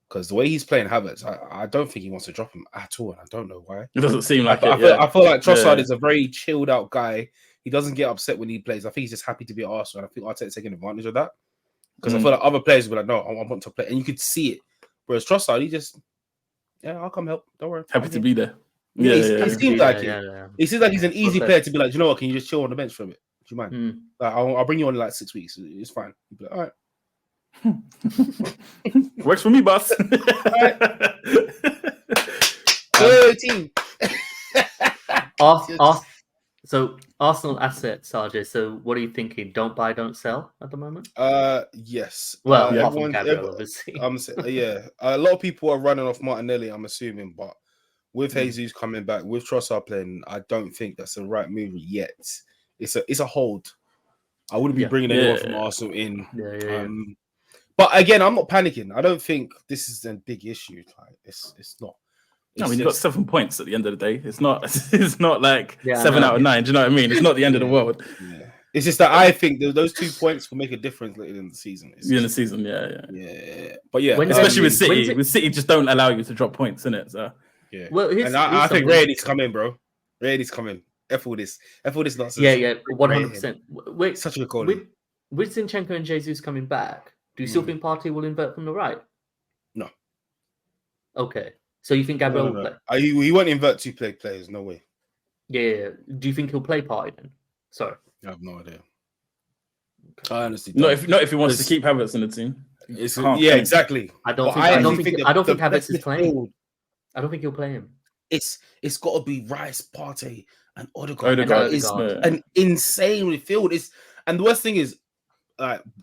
Because the way he's playing Havertz, I don't think he wants to drop him at all, and I don't know why. It doesn't seem like I feel like Trossard is a very chilled out guy. He doesn't get upset when he plays. I think he's just happy to be at Arsenal, and I think Arteta's taking advantage of that. Because I feel like other players will be like, no, I want to play. And you could see it. Whereas Trossard, he just, I'll come help. Don't worry. Happy to be there. He seems like it. He seems like he's an easy player to be like, you know what, can you just chill on the bench for a bit? Do you mind? Like, I'll bring you on in like 6 weeks. It's fine. You'll be like, all right. Works for me, boss. Team. So Arsenal assets, RJ. So what are you thinking? Don't buy, don't sell at the moment? Yes. Well, Gabriel, obviously. A lot of people are running off Martinelli, I'm assuming, but with Jesus coming back, with Trossard playing, I don't think that's the right move yet. It's a hold. I wouldn't be bringing anyone from Arsenal in. But again, I'm not panicking. I don't think this is a big issue. Like, it's not. I mean, you got 7 points at the end of the day. It's not. It's not like Yeah, 7 out of 9. Do you know what I mean? It's not the end of the world. Yeah. It's just that I think those 2 points will make a difference later in the season. In the season, yeah. But yeah, especially with City. With City, just don't allow you to drop points in it. So yeah. Well, and I think Ray needs to come in, bro. Ray needs to come in. F all this nonsense. Yeah, 100%. Wait, such a good call. With Zinchenko and Jesus coming back, do you still think Partey will invert from the right? No. Okay. So you think Gabriel will play? He won't invert 2 players. No way. Yeah. Do you think he'll play Partey then? Sorry. I have no idea. I honestly don't. Not if he wants to keep Havertz in the team. Exactly. I don't think Havertz is playing. I don't think he'll play him. It's got to be Rice, Partey, and Odegaard. Odegaard is an insane midfield. And the worst thing is,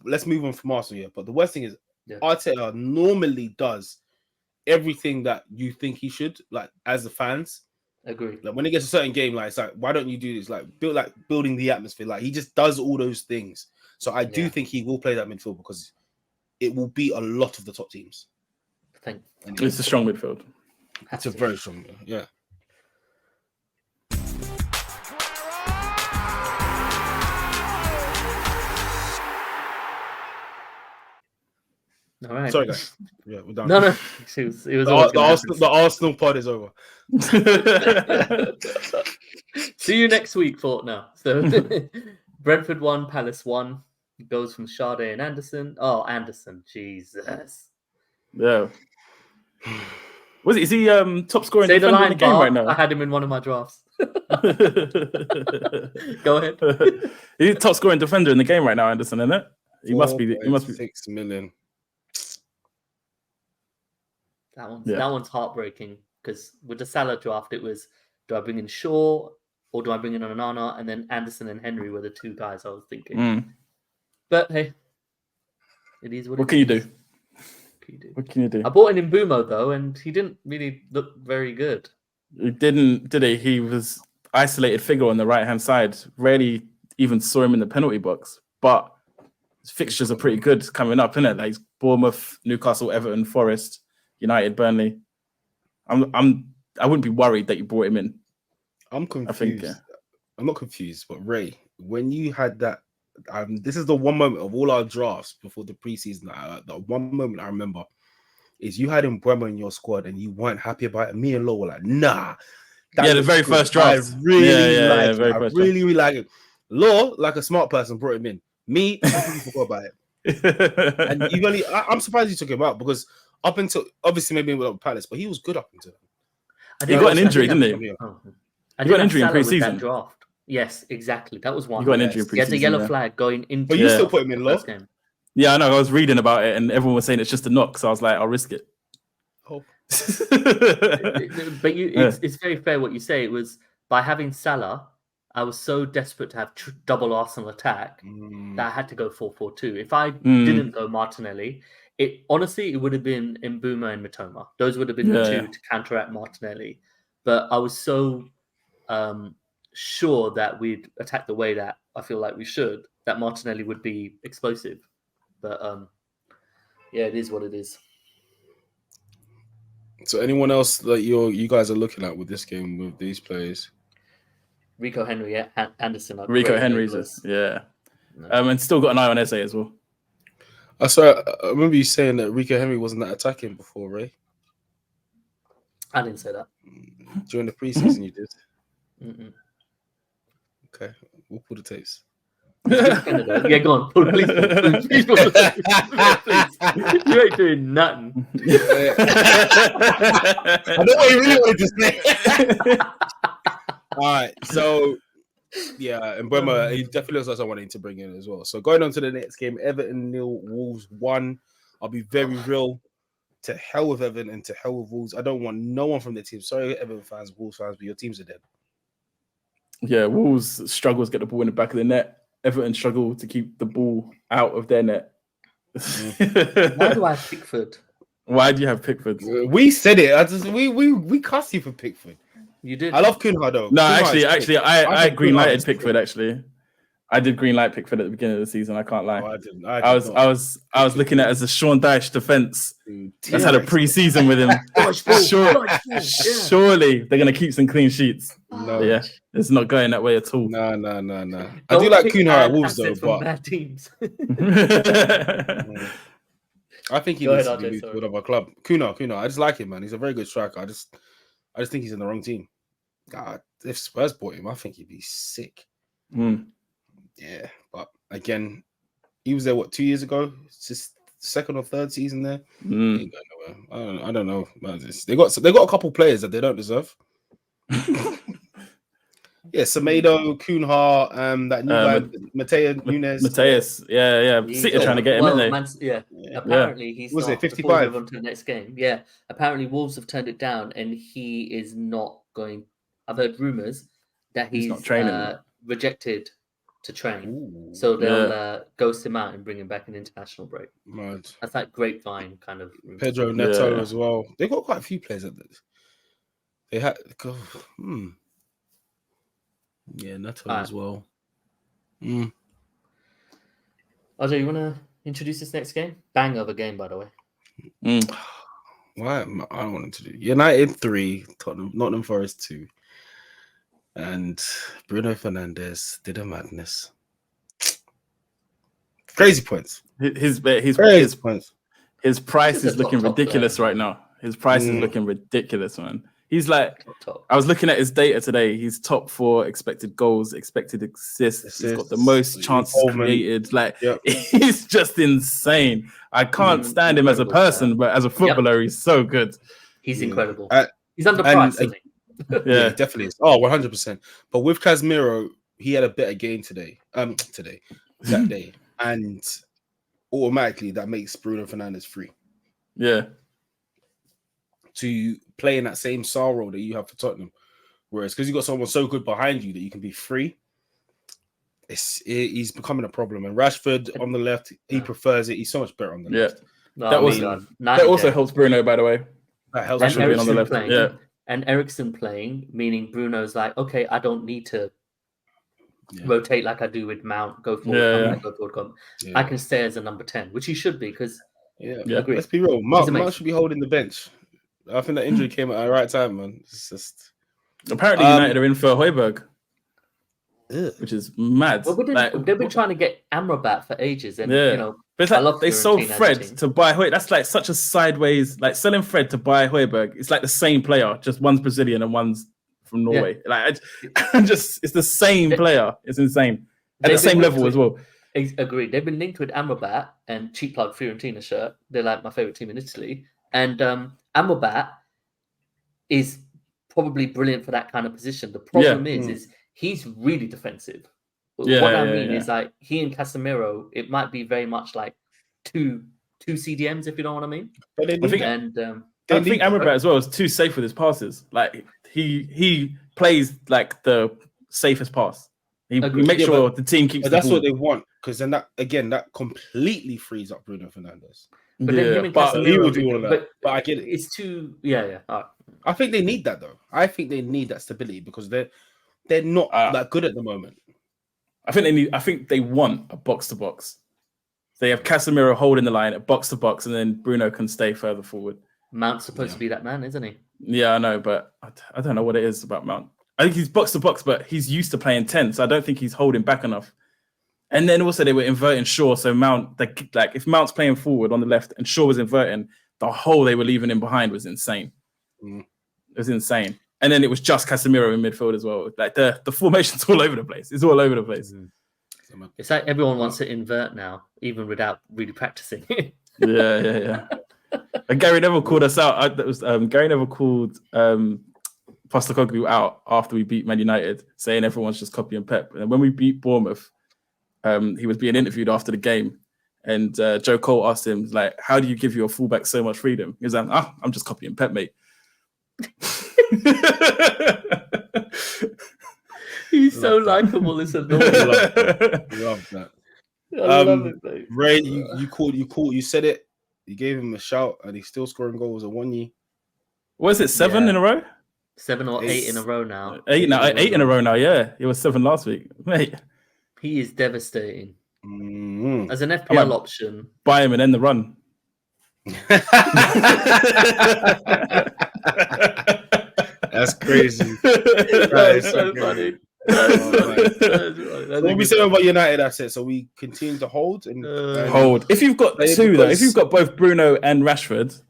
let's move on from Arsenal here. But the worst thing is, Arteta normally does everything that you think he should, like as the fans. Agree. Like when it gets a certain game, it's like, why don't you do this? Building the atmosphere. Like he just does all those things. So I do think he will play that midfield because it will beat a lot of the top teams. It's a strong midfield. It's a very strong, yeah. All right. Sorry, guys. Yeah, we're done. No. It was the Arsenal pod is over. See you next week, Fort. Now. So Brentford 1, Palace 1. Goes from Sade and Anderson. Oh, Anderson. Jesus. Yeah. Is he top scoring defender in the game right now? I had him in one of my drafts. Go ahead. He's top scoring defender in the game right now, Anderson, isn't it? He must be 6 million. That one's heartbreaking because with the Salah draft, it was, do I bring in Shaw or do I bring in Onana? And then Anderson and Henry were the 2 guys I was thinking. But hey, it is what can you do? What can you do? I bought in Mbumo though, and he didn't really look very good. He didn't, did he? He was isolated figure on the right-hand side. Rarely even saw him in the penalty box. But his fixtures are pretty good coming up, isn't it? Like Bournemouth, Newcastle, Everton, Forest, United, Burnley. I wouldn't be worried that you brought him in. I'm confused. I'm not confused, but Ray, when you had that, this is the one moment of all our drafts before the preseason. The one moment I remember is you had Mbeumo in your squad and you weren't happy about it. Me and Lo were like, nah. The very first draft. I really like it. Lo, like a smart person, brought him in. Me, I completely forgot about it. And I'm surprised you took him out because up until obviously maybe without Palace, but he was good up until then. He got an injury, didn't he? He got an injury in pre-season. Draft. Yes, exactly. That was one. He got an injury He had a yellow flag going into. But you still put him in low. Yeah, I know. I was reading about it, and everyone was saying it's just a knock. So I was like, I'll risk it. But it's very fair what you say. It was by having Salah, I was so desperate to have double Arsenal attack that I had to go 4-4-2. If I didn't go Martinelli, it would have been Mbeumo and Mitoma. Those would have been the two to counteract Martinelli. But I was so sure that we'd attack the way that I feel like we should, that Martinelli would be explosive. But it is what it is. So anyone else that you guys are looking at with this game with these players? Rico Henry, Anderson. Rico Henry's and still got an eye on Eze as well. I remember you saying that Rico Henry wasn't that attacking before, Ray. I didn't say that. During the preseason, you did. Mm-mm. Okay, we'll pull the tapes. Yeah, go on. Please. You ain't doing nothing. I know what you really wanted to say. All right, so and Mbeumo, he definitely looks like someone I need to bring in as well. So going on to the next game, Everton 0, Wolves 1. I'll be very real. To hell with Everton and to hell with Wolves. I don't want no one from the team. Sorry, Everton fans, Wolves fans, but your teams are dead. Yeah, Wolves struggle to get the ball in the back of the net. Everton struggle to keep the ball out of their net. Why do I have Pickford? Why do you have Pickford? We said it. We cussed you for Pickford. You did. I love Cunha though. No, actually, I green lighted Pickford. Actually, I did green light Pickford at the beginning of the season. I can't lie. Oh, I didn't. I was looking at it as a Sean Dyche defense. That's had a pre-season with him. Surely they're gonna keep some clean sheets. No. But yeah, it's not going that way at all. No. I do like Cunha at Wolves though, but bad teams. I think he needs to be moved to another club. Cunha. I just like him, man. He's a very good striker. I just think he's in the wrong team. God, if Spurs bought him, I think he'd be sick. Yeah, but again, he was there 2 years ago. It's just second or third season there. He ain't going nowhere. I don't know about this. They got a couple players that they don't deserve. Yeah, Semedo, Cunha, that new guy, Mateo Nunes. Mateus, yeah. City are trying to get him, in there. Apparently he's was not. it 55 on to the next game? Yeah, apparently Wolves have turned it down, and he is not going. I've heard rumors that he's not training. Rejected to train, so they'll ghost him out and bring him back in international break. Right. That's like grapevine kind of. Pedro Neto as well. They got quite a few players at this. They had. Yeah, Neto as well. Ojo, you want to introduce this next game? Bang of a game, by the way. Why? I don't want to do United 3, Nottingham Forest 2. And Bruno Fernandes did a madness. Crazy points. His points. His price is looking ridiculous right now. His price is looking ridiculous, man. He's like, I was looking at his data today. He's top 4 expected goals, expected assists. He's got the most chances created. Like, he's just insane. I can't stand him as a person, but as a footballer, he's so good. He's incredible. He's underpriced, isn't he? Yeah, definitely is. Oh, 100%. But with Casemiro, he had a better game that day. And automatically, that makes Bruno Fernandes free. Yeah. To play in that same star role that you have for Tottenham. Whereas, because you got someone so good behind you that you can be free, he's becoming a problem. And Rashford on the left, he prefers it. He's so much better on the left. That also helps Bruno, by the way. That helps Rashford being on the left. Playing, and Eriksen playing, meaning Bruno's like, okay, I don't need to rotate like I do with Mount, go forward, go forward. I can stay as a number 10, which he should be, because let's be real. Mount should be holding the bench. I think that injury came at the right time, man. It's just apparently United are in for Højbjerg, which is mad. Well, they've been trying to get Amrabat for ages, and but it's like they sold Fred to buy Højbjerg. That's like such a sideways, like selling Fred to buy Højbjerg. It's like the same player, just one's Brazilian and one's from Norway. Like it's the same player. It's insane at the same level as well. Agreed. They've been linked with Amrabat and cheap plug Fiorentina shirt. They're like my favorite team in Italy, and Amrabat is probably brilliant for that kind of position. The problem is he's really defensive. What I mean is like he and Casemiro, it might be very much like two CDMs, if you know what I mean. But I think Amrabat as well is too safe with his passes. Like he plays like the safest pass. He makes sure the team keeps. But that's what they want, because then that completely frees up Bruno Fernandes. But then him and Casemiro, he will do all of that. But I get it. It's too All right. I think they need that though. I think they need that stability because they're not that good at the moment. I think they want a box to box. They have Casemiro holding the line at box to box, and then Bruno can stay further forward. Mount's supposed to be that man, isn't he? Yeah, I know, but I don't know what it is about Mount. I think he's box to box, but he's used to playing 10, so I don't think he's holding back enough. And then also they were inverting Shaw, so Mount, like if Mount's playing forward on the left and Shaw was inverting, the hole they were leaving him behind was insane. It was insane. And then it was just Casemiro in midfield as well. Like the formation's all over the place. It's all over the place. It's like everyone wants to invert now, even without really practicing. Yeah. And Gary Neville called us out. Gary Neville called Postecoglou out after we beat Man United, saying everyone's just copying Pep. And when we beat Bournemouth, he was being interviewed after the game, and Joe Cole asked him, like, how do you give your fullback so much freedom? He was like, I'm just copying Pep, mate. He's so likable, it's annoying. Love that. I love it, mate. Ray, you said it. You gave him a shout, and he's still scoring goals at 1 year. What is it, 7 in a row? 7 or 8 in a row now. 8 in a row now, yeah. It was 7 last week, mate. He is devastating. Mm. As an might- FPL option, Buy him and end the run. That's crazy. That is so funny. crazy. That's Oh, funny. man. That's funny. So what we saying about United assets? So we continue to hold and Hold. If you've got Yeah, two, though, if because- you've got both Bruno and Rashford,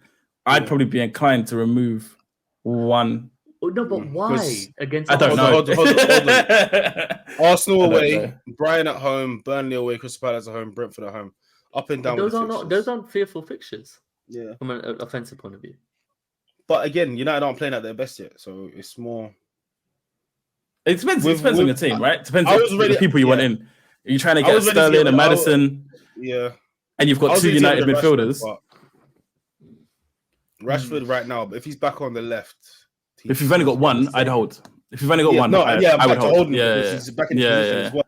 I'd Yeah. probably be inclined to remove one. Oh, no, but why because against? I don't Arsenal? know. Hold on. Arsenal I don't away, know. Brighton at home, Burnley away, Crystal Palace at home, Brentford at home. Up and down. But with those the are not. fixtures. Those aren't fearful fixtures Yeah, from an offensive point of view. but again, United aren't playing at their best yet, so it's more. It depends. It With- depends on with- your team, right? Depends I on was ready- the people you want yeah. in. Are you trying to I get was ready to Sterling get and rid- I Madison, Yeah, and you've I got was two ready to get United rid of midfielders? Rashford right now, but if he's back on the left, If you've only got one, I'd hold. If you've only got one, no, I I'm would back to hold. holding him Yeah, because yeah, he's back in yeah, position yeah. as well.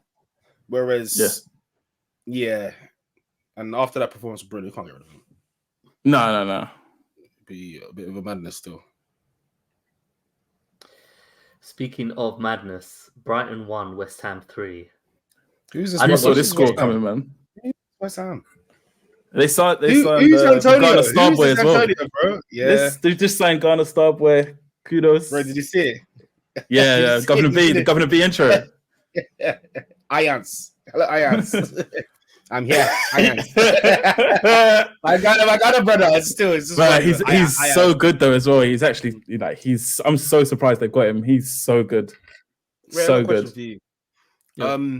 Whereas, yeah, and after that performance, brilliant, can't get rid of him. No. Be a bit of a madness still. Speaking of madness, Brighton 1, West Ham 3. Who's this? I I just saw watched this score West Ham? coming, man. West Ham. They signed. Who's Ghana Antonio? Who's Starboy this as well. Antonio, bro? Yeah, They just signed Ghana Starboy. Kudos. bro. Did you see it? Yeah, Did you yeah. see Governor it? B, the Governor B intro. Ayans. Hello, Ayans. I'm here. Ayans. I got a brother. It's just But funny, he's Ayans. so good though as well. He's actually I'm so surprised they got him. He's so good. Ray, I have So a question good. for you. Yeah.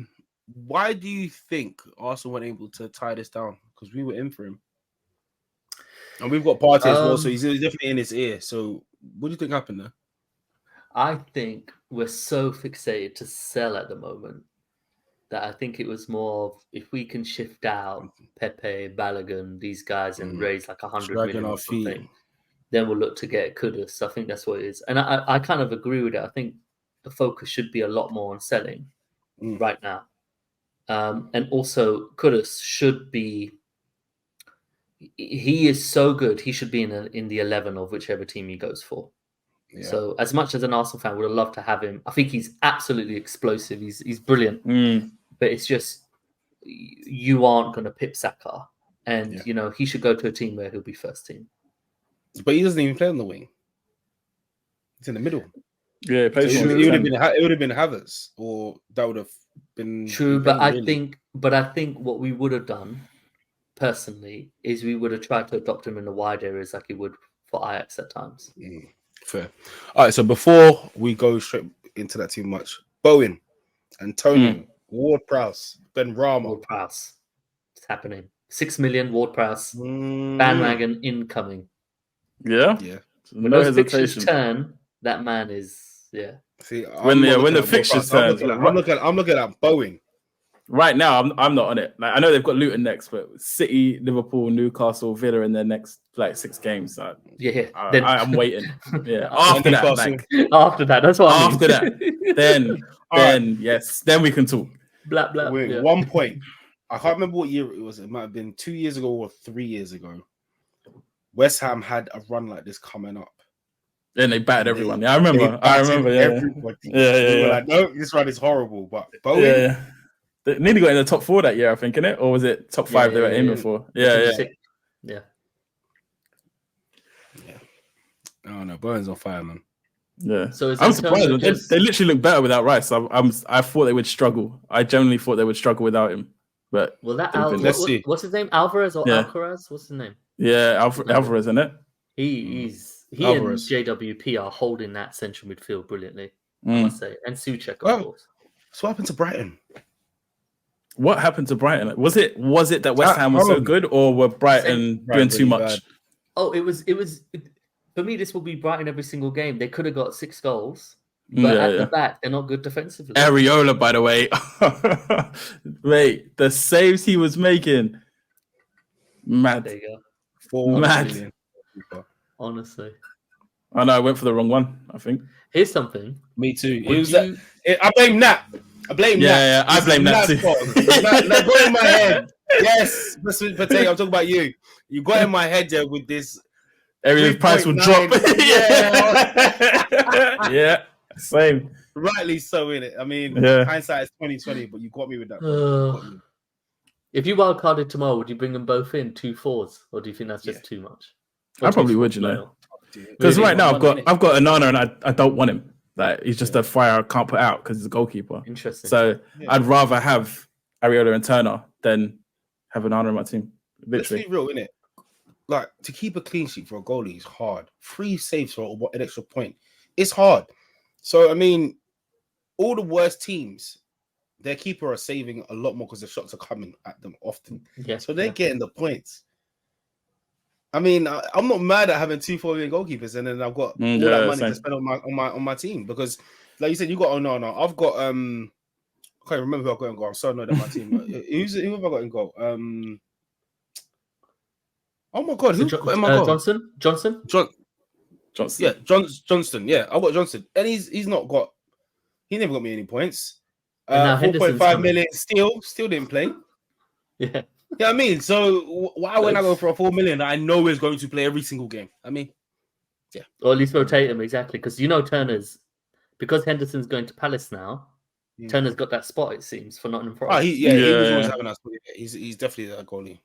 Why do you think Arsenal weren't able to tie this down? Because we were in for him, and we've got Partey as well, so he's definitely in his ear. So, what do you think happened there? I think we're so fixated to sell at the moment that I think it was more of if we can shift out Pepe, Balogun, these guys and raise like 100 Dragging million our or something, feet. then we'll look to get Kudus. I think that's what it is. And I kind of agree with it. I think the focus should be a lot more on selling right now. And also Kudus should be, he is so good. He should be in the 11 of whichever team he goes for. Yeah. So as much as an Arsenal fan would have loved to have him, I think he's absolutely explosive. He's brilliant. But it's just you aren't going to pip Saka, and he should go to a team where he'll be first team. But he doesn't even play on the wing. He's in the middle. Yeah, So plays it would have been Havertz, or that would have been True. But I really. think what we would have done personally is we would have tried to adopt him in the wide areas like he would for Ajax at times. Fair. All right. So before we go straight into that too much, Bowen, Antonio, Ward-Prowse, Ben Rama. Ward-Prowse. It's happening. 6 million Ward-Prowse. Bandwagon incoming. Yeah. When No those fixtures hesitation. turn, that man is See, When the fixtures turn, I'm looking at Bowen. right now, I'm not on it. Like I know they've got Luton next, but City, Liverpool, Newcastle, Villa in their next 6 games. I'm waiting. Yeah, after that, after that, that's what I mean. after that, then yes, then we can talk. Blah blah. Wait, 1 point. I can't remember what year it was. It might have been 2 years ago or 3 years ago. West Ham had a run like this coming up. Then they battered everyone. Yeah, I remember. Yeah. Everybody. Yeah. We were like, no, this run is horrible. But Bowen, Yeah. They nearly got in the top 4 that year, I think, innit? Or was it top 5 they were aiming for? Yeah. Oh no, Bowen's on fire, man. Yeah. So I'm surprised. They literally look better without Rice. I thought they would struggle. I genuinely thought they would struggle without him. But let's see. What's his name? Alvarez or Alcaraz? What's his name? Yeah, Alvarez, isn't it? He Alvarez. and JWP are holding that central midfield brilliantly, I must say. And Souček, of course. So what happened to Brighton? What happened to Brighton? Was it that West Ham was so good, or were Brighton doing too much? Bad. Oh, it was. For me, this will be Brighton every single game. They could have got 6 goals, but at the back, they're not good defensively. Areola, by the way, wait, the saves he was making, mad. There you go. 4 mad. million. Honestly, I know I went for the wrong one. I think. Here's something. Me too. I blame Nat. I blame Nat. Yeah, I blame Nat too. That got in my head. Yes, Potato. I'm talking about you. You got in my head there with this. Every price will drop. Yeah, same. Rightly so, innit? I mean, Yeah. hindsight is 2020, but you got me with that. Bro. You got me. If you wildcarded tomorrow, would you bring them both in 2 4s, or do you think that's just too much? I probably would, you know, because Really? right now I've got Onana and I don't want him. Like he's just a fire I can't put out because he's a goalkeeper. Interesting. So I'd rather have Areola and Turner than have Onana in my team. Literally. Let's be real, innit? Like to keep a clean sheet for a goalie is hard. 3 saves for an extra point, it's hard. So I mean, all the worst teams, their keeper are saving a lot more because the shots are coming at them often. Yeah. So they're getting the points. I mean, I'm not mad at having 2 4 million goalkeepers, and then I've got all that money to spend on my team because, like you said, you got Onana. I've got I can't remember who I got in goal. I'm so annoyed at my team. Who have I got in goal? Oh my god, who got in my goal? Johnson. Yeah, Johnston. Yeah, I got Johnson, and he never got me any points. 4.5 million still didn't play. Yeah. Yeah, I mean, so why when I go for a 4 million that I know is going to play every single game? I mean, yeah. Or at least rotate him, exactly. Because because Henderson's going to Palace now, Turner's got that spot, it seems, for Nottingham Forest. He was always having that spot. He's definitely that goalie.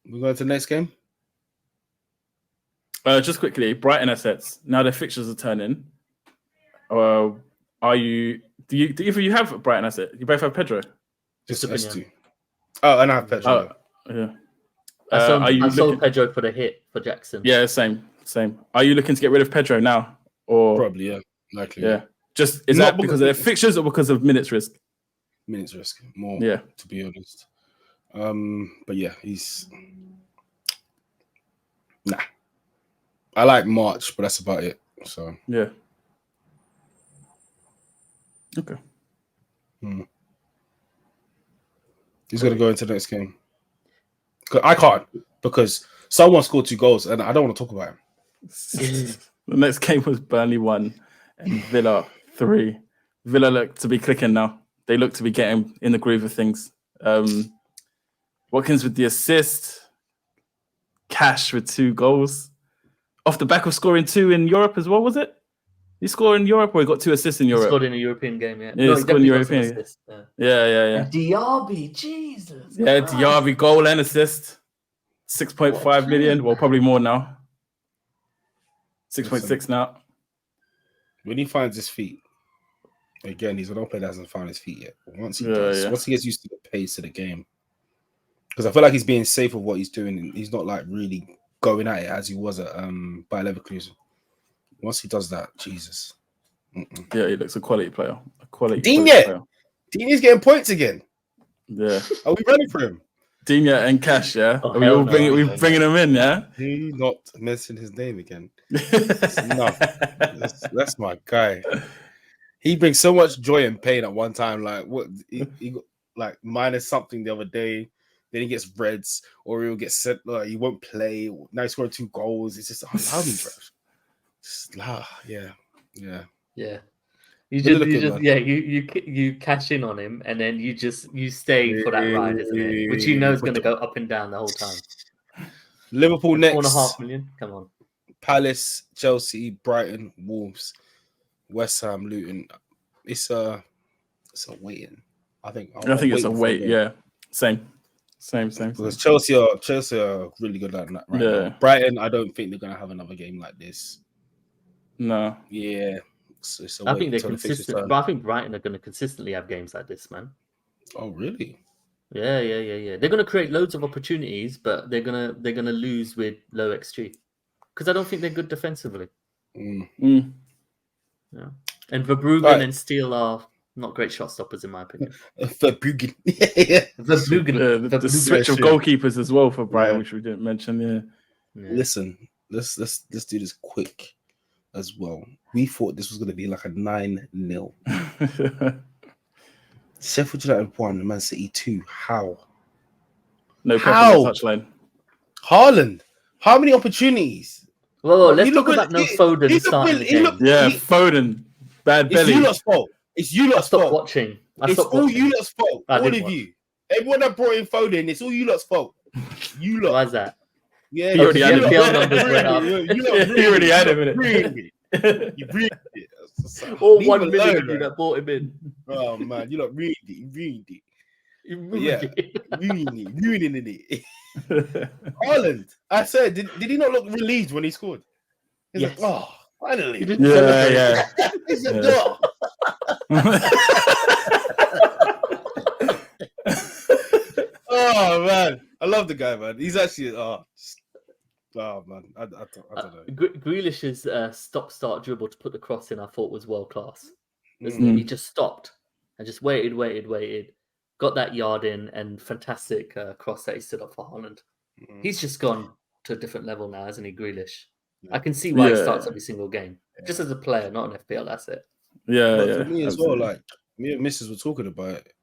We go to the next game? Just quickly, Brighton assets. Now their fixtures are turning. Do either you have Brighton asset? You both have Pedro? Just S2. Oh, and I have Pedro. Yeah. I sold Pedro for the hit for Jackson. Yeah, same. Are you looking to get rid of Pedro now? Or probably, yeah. Likely. Yeah. Just is that because of their fixtures or because of minutes risk? Minutes risk, more. Yeah. To be honest. But yeah, he's I like March, but that's about it. So yeah. Okay. He's gonna go into the next game. I can't because someone scored 2 goals and I don't want to talk about him. The next game was Burnley 1 and Villa 3. Villa look to be clicking now. They look to be getting in the groove of things. Watkins with the assist. Cash with 2 goals. Off the back of scoring 2 in Europe as well, was it? He scored in Europe or he got 2 assists in Europe? He scored in a European game, yeah. Yeah, he scored in European. Yeah. And Diaby, Jesus. Yeah, Diaby goal and assist. 6.5 million. Well, probably more now. 6.6 now. When he finds his feet, again, he's another player that hasn't found his feet yet. Once he gets used to the pace of the game, because I feel like he's being safe with what he's doing, and he's not like really going at it as he was at Bayer Leverkusen. Once he does that, Jesus. Yeah, he looks a quality player. Digne! Digne's getting points again. Yeah. Are we ready for him? Digne and Cash, yeah? We're bringing him in, yeah? Do not mention his name again. That's my guy. He brings so much joy and pain at one time. Like, what he got like minus something the other day. Then he gets reds, or he'll get sent. He won't play. Now he's scoring 2 goals. It's just unlovely, bro. Yeah. You cash in on him, and then you stay for that ride, isn't it? Which you know is going to go up and down the whole time. Liverpool next. 4.5 million. Come on. Palace, Chelsea, Brighton, Wolves, West Ham, Luton. It's a waiting. I think it's a wait. Yeah, same. Because Chelsea are really good at that right now. Brighton, I don't think they're gonna have another game like this. No. Yeah. I think they're consistent, but I think Brighton are going to consistently have games like this, man. Oh, really? Yeah. They're going to create loads of opportunities, but they're gonna lose with low XG because I don't think they're good defensively. Yeah. And Verbruggen and Steele are not great shot stoppers, in my opinion. Verbruggen. Verbruggen. The switch of goalkeepers as well for Brighton, which we didn't mention. Yeah. Listen, let's do this quick as well. We thought this was going to be like a 9-0. Sheffield United 1, Man City 2. How? No pressure on the touchline. Haaland. How many opportunities? Well, let's talk about no Foden starting the game. Foden. Bad belly. It's you lot's fault. It's you lot's fault. Watching. It's all you lot's fault. All of you. Everyone that brought in Foden, it's all you lot's fault. You lot. Why's that? Yeah, he already had him. He already had him in it. You breathed it. Or Leave 1 him million alone, of you bro. that bought him in. Oh man, you lot ruined it. You But ruined yeah, it. ruining it. Haaland, I said, did he not look relieved when he scored? He's Yes. like, oh, He finally. didn't Yeah, celebrate. yeah. He's like, Yeah. oh. Oh man, I love the guy, man. He's actually oh man, I don't know. Grealish's stop-start dribble to put the cross in, I thought was world class. Isn't Mm. it? He just stopped and just waited, got that yard in, and fantastic cross that he stood up for Haaland. He's just gone to a different level now, hasn't he, Grealish? I can see why he starts every single game, just as a player, not an FPL asset. Yeah, But yeah. for me as absolutely. well, like me and Mrs. were talking about it.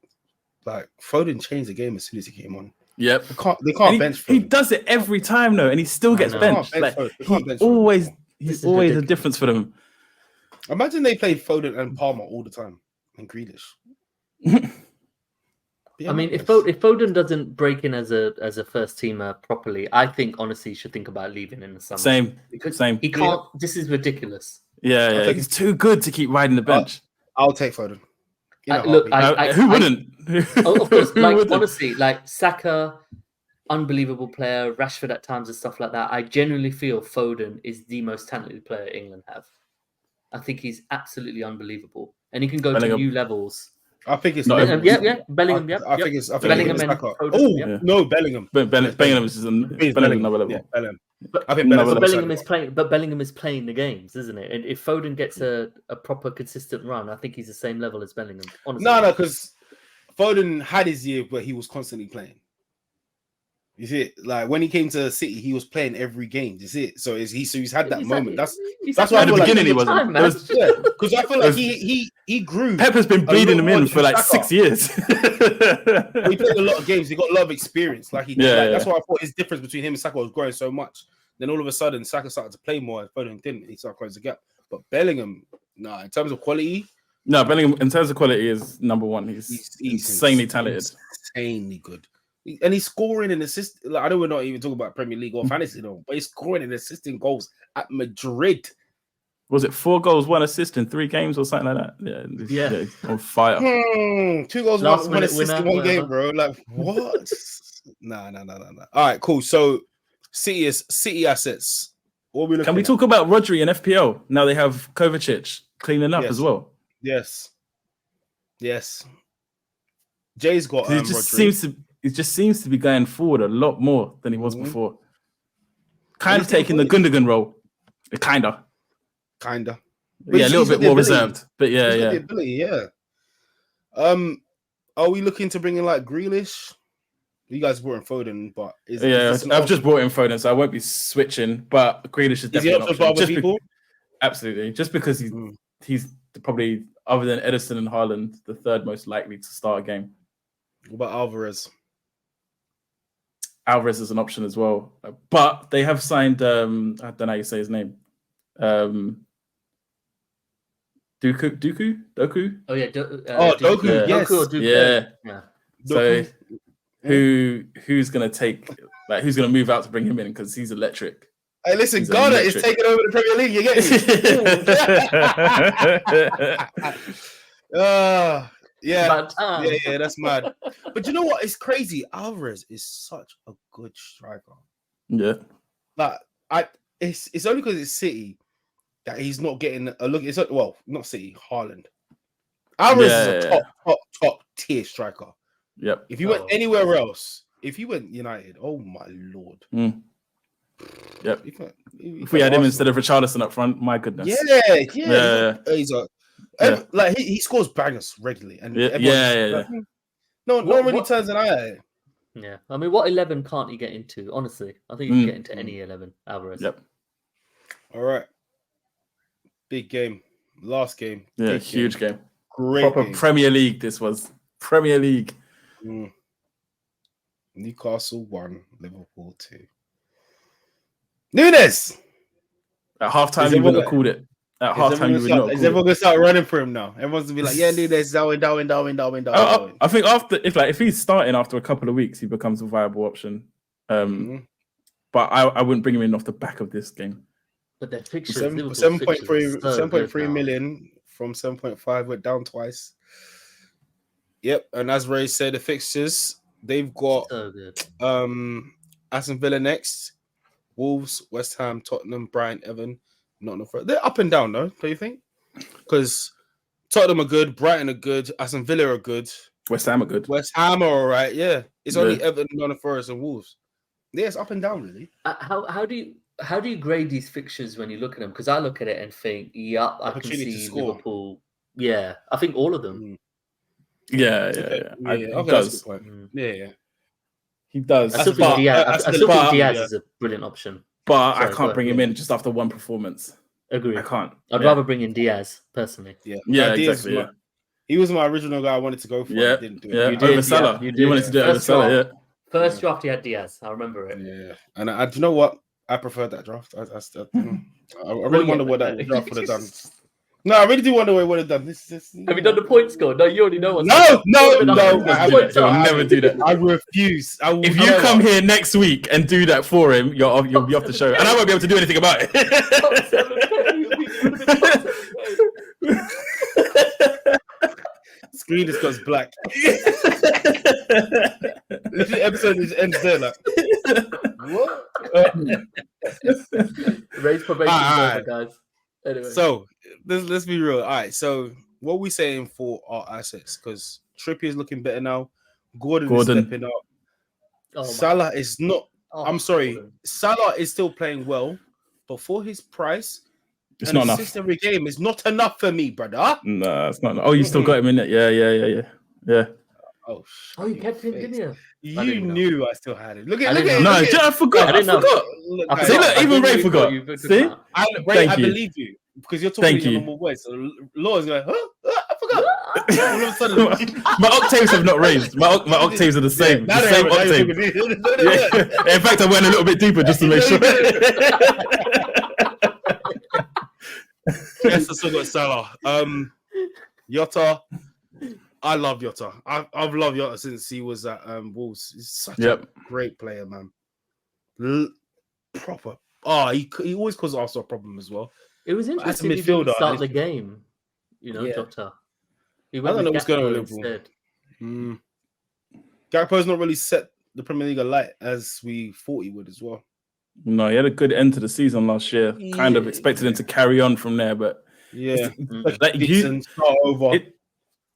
Like Foden changed the game as soon as he came on. Yep. They can't And bench he Foden. does it every time though, and he still gets know. benched. They Like can't he bench Foden always, anymore. he's This is always a ridiculous. difference for them. Imagine they played Foden and Palmer all the time and Grealish. I mean, if Foden doesn't break in as a first teamer properly, I think honestly he should think about leaving in the summer. Same. Because Same. he can't. This is ridiculous. Yeah, yeah. take He's too good to keep riding the bench. I'll take Foden. Look, Who wouldn't? of course, Who like wouldn't? honestly, like Saka, unbelievable player, Rashford at times and stuff like that. I genuinely feel Foden is the most talented player England have. I think he's absolutely unbelievable, and he can go Bellingham. to new levels. I think it's Bellingham, Bellingham. I think it's Bellingham and Saka. Foden, Oh yep. no, Bellingham. Bellingham is another level. Yeah, Bellingham. But, I think Another but Bellingham's Bellingham is playing. But Bellingham is playing the games, isn't it? And if Foden gets a proper consistent run, I think he's the same level as Bellingham. Honestly, No, because Foden had his year, but he was constantly playing. You see it? Like when he came to City, he was playing every game. You see it? So he's had that moment. That's why At the beginning he wasn't. yeah, because I feel like he grew. Pep has been bleeding him in for like Saka. 6 years. He played a lot of games. He got a lot of experience. Like that's why I thought his difference between him and Saka was growing so much. Then all of a sudden, Saka started to play more, and Foden didn't. He started closing the gap. But Bellingham, in terms of quality, no, Bellingham in terms of quality is number one. He's insanely talented, insanely good, and he's scoring and assisting. Like, I know we're not even talking about Premier League or fantasy, though, but he's scoring and assisting goals at Madrid. Was it 4 goals, 1 assist in 3 games or something like that? Yeah, he's on fire. 2 goals, Last 1 assist in 1 game, bro. Like what? No. All right, cool. So City assets. Can we talk about Rodri and FPL? Now they have Kovacic cleaning up as well. Yes. Jay's got It just seems to be going forward a lot more than he was before. Kind of taking the Gundogan role. Kinda. Yeah, a little bit more reserved. But yeah. The ability, yeah. Are we looking to bring in like Grealish? You guys brought in Foden, but I've just brought in Foden, so I won't be switching. But Grealish is definitely an option. Absolutely, just because he's probably, other than Edison and Haaland, the third most likely to start a game. What about Alvarez? Alvarez is an option as well, but they have signed. I don't know how you say his name. Doku. Oh yeah, Doku. Yes. Doku or Doku. Yeah. So who's gonna take? Like, who's gonna move out to bring him in, because he's electric. Hey, listen, Ghana is taking over the Premier League. You get me? Yeah, that's mad. But you know what? It's crazy. Alvarez is such a good striker. Yeah. Like it's only because it's City that he's not getting a look. It's not City, Haaland. Alvarez is a top tier striker. Yep. If you went anywhere else, if you went United, oh my lord. Yep. If we had him instead of Richarlison up front, my goodness. Yeah. Like he scores bangers regularly, and no one really turns an eye at it. Yeah, I mean, what 11 can't he get into? Honestly, I think he can get into any 11. Alvarez. Yep. All right. Big game. Last game. Yeah, huge game. Great proper game. Premier League. This was Premier League. Newcastle 1, Liverpool 2. Nunes! At halftime, you wouldn't have called it. At halftime, you would not have Is everyone going to start running for him now? Everyone's going to be like, yeah, Nunes, Darwin. I think if he's starting after a couple of weeks, he becomes a viable option. But I wouldn't bring him in off the back of this game. But their fixtures, 7.3 million from 7.5, went down twice. Yep, and as Ray said, the fixtures, they've got So good. Aston Villa next, Wolves, West Ham, Tottenham, Brighton, Everton, Nottingham Forest. They're up and down, though, don't you think? Because Tottenham are good, Brighton are good, Aston Villa are good. West Ham are good. West Ham are all right, yeah. It's only Everton, Nottingham Forest, and Wolves. Yeah, it's up and down, really. How do you grade these fixtures when you look at them? Because I look at it and think, yup, I can Opportunity to see score. Liverpool. Yeah, I think all of them. Yeah. Okay, He that's a does. good point. Yeah. He does. I still think Diaz is a brilliant option. But Sorry, I can't bring him in just after one performance. Agree. I can't. I'd rather bring in Diaz, personally. Yeah, exactly. He was my original guy I wanted to go for. Yeah, I didn't do it. yeah. You did, Over Salah. you You wanted to do it over Salah, yeah. First draft, he had Diaz. I remember it. Yeah, and do you know what? I preferred that draft. I really wonder what that draft would have done. No, I really do wonder what it would have done. Have you done the point score? No, you already know what's No. I'll never do that. I refuse. If you come here next week and do that for him, you'll be off the show, and I won't be able to do anything about it. Screen just goes black. This episode just ends there. Like, what? Raise probation over, guys. Anyway. So let's be real. All right. So what are we saying for our assets? Because Trippier is looking better now. Gordon is stepping up. Salah is not. I'm sorry. Gordon. Salah is still playing well, but for his price, it's not enough. Every game is not enough for me, brother. No, it's not enough. Oh, you still got him in it? Yeah. Oh, you kept him, didn't you? You knew I still had it. Look at No, I forgot. I forgot. See, look, even Ray forgot. See? I believe you because you're talking in your normal voice. So Laura's going, huh? I forgot. All of a sudden, my octaves have not raised. My octaves are the same. Yeah, the same octave. Yeah. In fact, I went a little bit deeper just to make sure. Yes, I still got Salah. Yotta. I love Yotta. I've loved Yotta since he was at Wolves. He's such a great player, man. Proper. Oh, he always causes Arsenal a problem as well. It was interesting he didn't start the game. Jota. I don't know what's going on with Liverpool. Gakpo's not really set the Premier League alight as we thought he would as well. No, he had a good end to the season last year. Kind of expected him to carry on from there, but it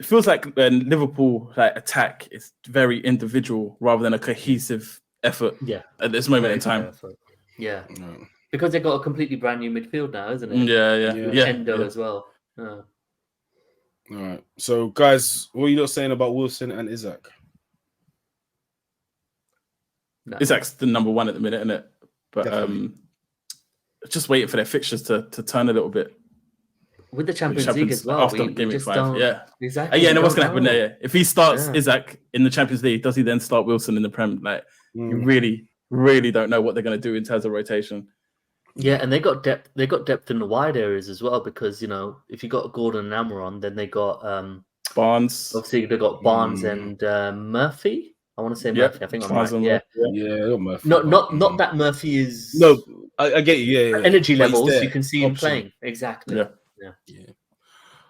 feels like when Liverpool attack is very individual rather than a cohesive effort. Yeah, at this moment in time. Yeah, because they've got a completely brand new midfield now, isn't it? Yeah. Endo as well. All right. So, guys, what are you not saying about Wilson and Isaac? No. Isaac's the number one at the minute, isn't it? But just waiting for their fixtures to turn a little bit. With the Champions League as well. After Game Week 5, Exactly. What's going to happen there? Yeah. If he starts Isaac in the Champions League, does he then start Wilson in the Prem? You really, really don't know what they're going to do in terms of rotation. Yeah, and they got depth. They got depth in the wide areas as well because if you got Gordon and Amaron, then they got Barnes. Obviously, they got Barnes and Murphy. I want to say Murphy. I think I'm right. Yeah, Murphy. Not that Murphy is. No, I get you. Yeah. Energy levels, you can see him playing. Exactly. Yeah.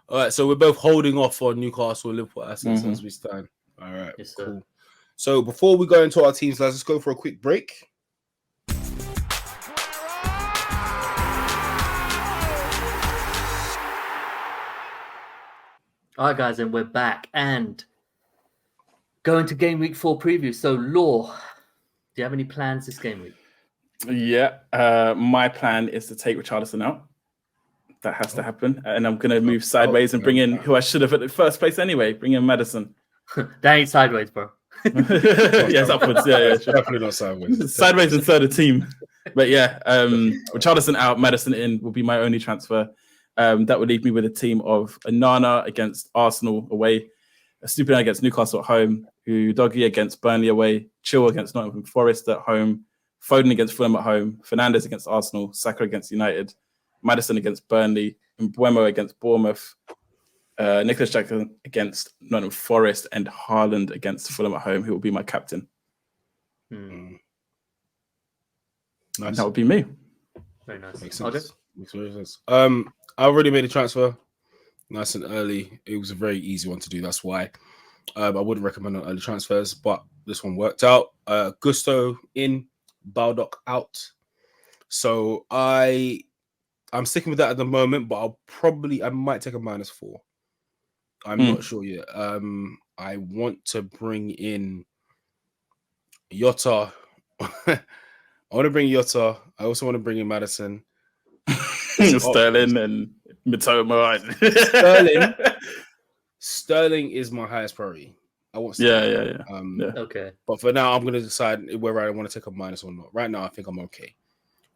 All right, so we're both holding off on Newcastle and Liverpool assets as we stand. All right, yes, cool. sir. So before we go into our teams, let's just go for a quick break. All right, guys, and we're back and going to Game Week 4 preview. So, Law, do you have any plans this game week? Yeah, my plan is to take Richarlison out. That has to happen. And I'm going to move sideways and bring in who I should have at the first place anyway. Bring in Maddison. That ain't sideways, bro. Yes, upwards. Yeah. Definitely not sideways. Sideways and third team. But yeah, Richarlison out, Maddison in will be my only transfer. That would leave me with a team of Onana against Arsenal away, Stupidity against Newcastle at home, Udogie against Burnley away, Chilwell against Nottingham Forest at home, Foden against Fulham at home, Fernandes against Arsenal, Saka against United, Maddison against Burnley, Mbeumo against Bournemouth, Nicholas Jackson against Nottingham Forest, and Haaland against Fulham at home, who will be my captain. Nice. That would be me. Very nice. Makes sense. Makes very sense. I already made a transfer. nice and early. It was a very easy one to do. That's why I wouldn't recommend on early transfers, but this one worked out. Gusto in, Baldock out. So I'm sticking with that at the moment, but I might take a -4. I'm not sure yet. I want to bring in Jota. I want to bring Jota. I also want to bring in Maddison. Sterling and Mitoma. Sterling is my highest priority. I want Sterling. Yeah. Okay. But for now, I'm going to decide whether I want to take a minus or not. Right now, I think I'm okay.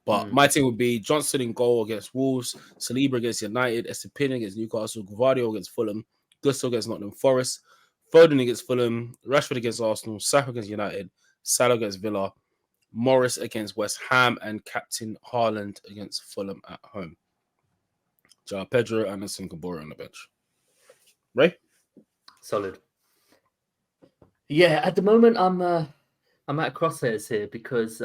But my team would be Johnson in goal against Wolves, Saliba against United, Estepin against Newcastle, Gvardiol against Fulham, Gusto against Nottingham Forest, Foden against Fulham, Rashford against Arsenal, Saka against United, Salah against Villa, Morris against West Ham, and Captain Haaland against Fulham at home. Pedro, Anderson, Kabora on the bench. Ray? Solid. Yeah, at the moment I'm at crosshairs here because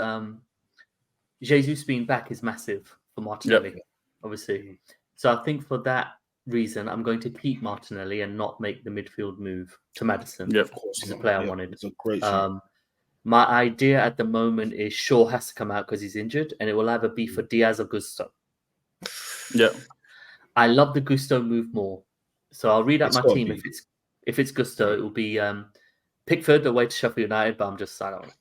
Jesus being back is massive for Martinelli, obviously. So I think for that reason, I'm going to keep Martinelli and not make the midfield move to Maddison. Yeah, of course. Which is a player I wanted. It's a great shot. My idea at the moment is Shaw has to come out because he's injured, and it will either be for Diaz or Gusto. Yeah. I love the Gusto move more. So I'll read out my team. Be. If it's Gusto, it will be Pickford away to Sheffield United, but I'm just silent.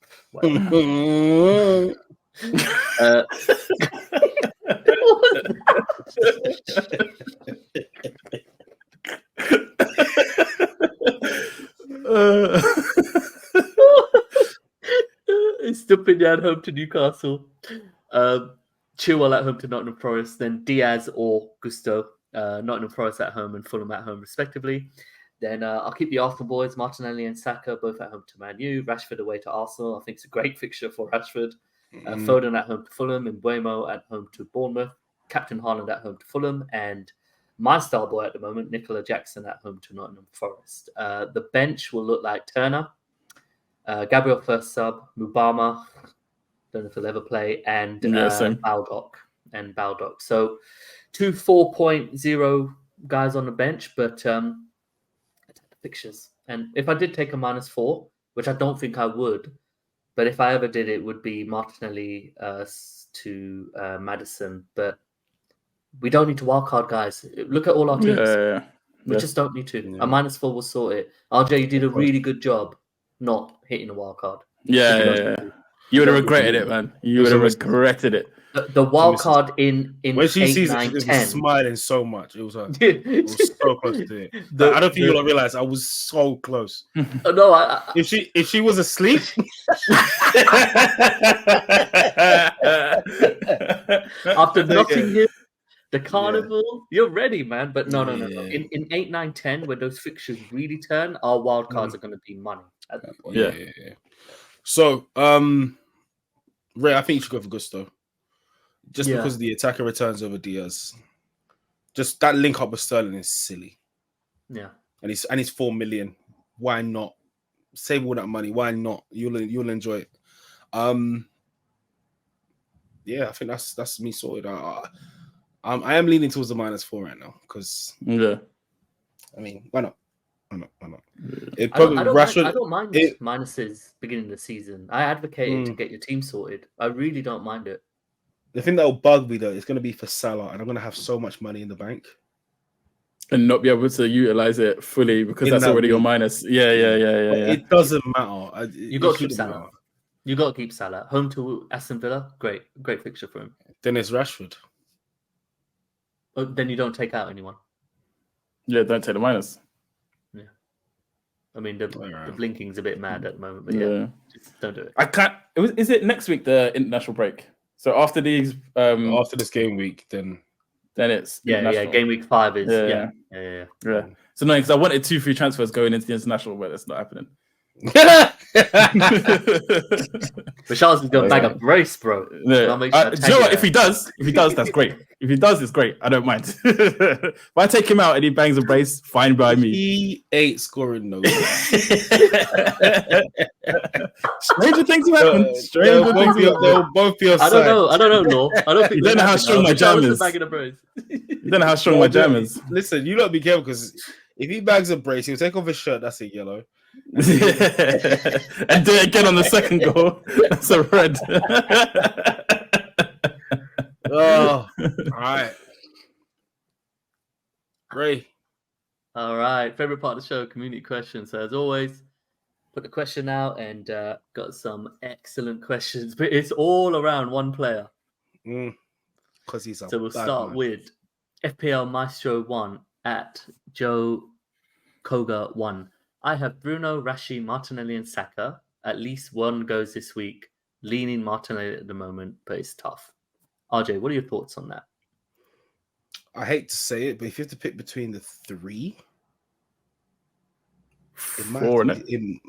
Stupidity home to Newcastle. Chilwell at home to Nottingham Forest. Then Diaz or Gusto. Nottingham Forest at home and Fulham at home, respectively. Then I'll keep the Arsenal boys, Martinelli and Saka, both at home to Man U. Rashford away to Arsenal. I think it's a great fixture for Rashford. Foden at home to Fulham and Mbeumo at home to Bournemouth. Captain Haaland at home to Fulham. And my star boy at the moment, Nicola Jackson at home to Nottingham Forest. The bench will look like Turner, Gabriel first sub, Mubama, don't know if he'll ever play, and Baldock. So 2 4.0 guys on the bench, but fixtures. And if I did take a -4, which I don't think I would, but if I ever did, it would be Martinelli to Maddison. But we don't need to wildcard, guys. Look at all our teams. We just don't need to. A -4 will sort it. RJ, you did a really good job not hitting a wildcard. You would have regretted it, man. You would have regretted it. The wild card in when she 8, sees 9, it, she 10. was smiling so much. It was so close to it. I don't think you'll realize I was so close. No, if she was asleep, after Notting Hill, the Carnival, you're ready, man. But no. In 8, 9, 10, when those fixtures really turn, our wild cards are going to be money. Yeah. So, Ray, I think you should go for Gusto. Just because the attacker returns over Diaz. Just that link up with Sterling is silly. Yeah. And it's 4 million. Why not? Save all that money. Why not? You'll enjoy it. Yeah, I think that's me sorted. I am leaning towards the -4 right now because I mean, why not? Why not? I don't mind minuses beginning of the season. I advocated to get your team sorted. I really don't mind it. The thing that will bug me though is going to be for Salah, and I'm going to have so much money in the bank and not be able to utilize it fully because that's already your minus. Yeah. It doesn't matter. You got to keep Salah. You got to keep Salah. Home to Aston Villa, great fixture for him. Then it's Rashford. Oh, then you don't take out anyone. Yeah, don't take the minus. Yeah, I mean the blinking's a bit mad at the moment, but just don't do it. I can't. Is it next week the international break? So after these, after this game week, then it's game week 5 is yeah. So no, because I wanted 2 free transfers going into the international, but that's not happening. Rashal's going to bag a brace, bro. Yeah. Do you know what? If he does, that's great. If he does, it's great. I don't mind. If I take him out and he bangs a brace, fine by me. He ain't scoring no. Stranger things have happened. They'll both be on I don't know, Law. I don't think you don't know how strong my jam is. Bagging a brace. You You don't know how strong my jam is. Listen, you lot be careful because if he bags a brace, he'll take off his shirt. That's a yellow. And do it again on the second goal. That's a red. Oh, all right. Ray. All right. Favorite part of the show, community questions. So as always, put the question out and got some excellent questions, but it's all around one player. Because he's a So we'll bad start man. with FPL Maestro 1 at Joe Koga 1. I have Bruno, Rashi, Martinelli, and Saka. At least one goes this week. Leaning Martinelli at the moment, but it's tough. RJ, what are your thoughts on that? I hate to say it, but if you have to pick between the three, it might Four, have to innit? be him.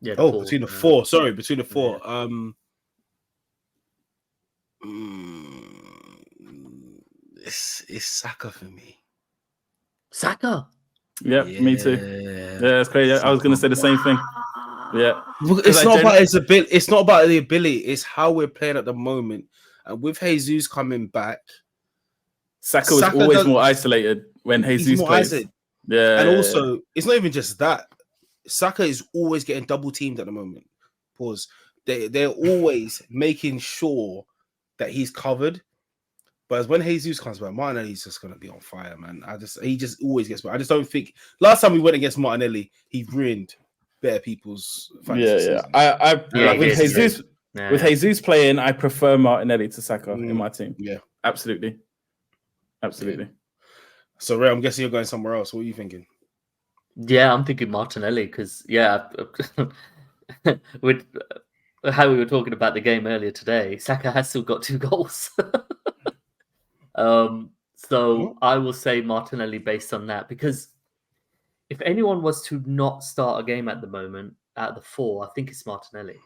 Yeah, Oh, between the four. Sorry, between the four. Yeah. It's Saka for me. Saka. Yep, me too. Yeah, it's crazy. I was gonna say the same thing. Yeah, It's not about his ability. It's not about the ability. It's how we're playing at the moment. And with Jesus coming back, Saka was always more isolated when Jesus plays. Isolated. Yeah, and also it's not even just that. Saka is always getting double teamed at the moment. Pause. They're always making sure that he's covered. But when Jesus comes back, Martinelli's just gonna be on fire, man. He just always gets back. I just don't think last time we went against Martinelli, he ruined better people's fantasy season. With Jesus playing, I prefer Martinelli to Saka in my team. Yeah, absolutely. Yeah. So Ray, I'm guessing you're going somewhere else. What are you thinking? Yeah, I'm thinking Martinelli because with how we were talking about the game earlier today, Saka has still got 2 goals. So I will say Martinelli based on that, because if anyone was to not start a game at the moment out of the 4, I think it's Martinelli.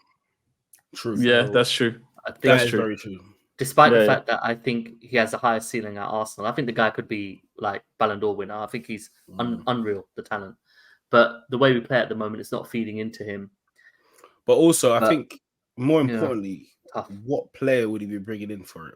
True. Yeah, that's true. I think that is very true. Despite the fact that I think he has a higher ceiling at Arsenal, I think the guy could be like Ballon d'Or winner. I think he's unreal, the talent. But the way we play at the moment, it's not feeding into him. But also, I think more importantly, what player would he be bringing in for it?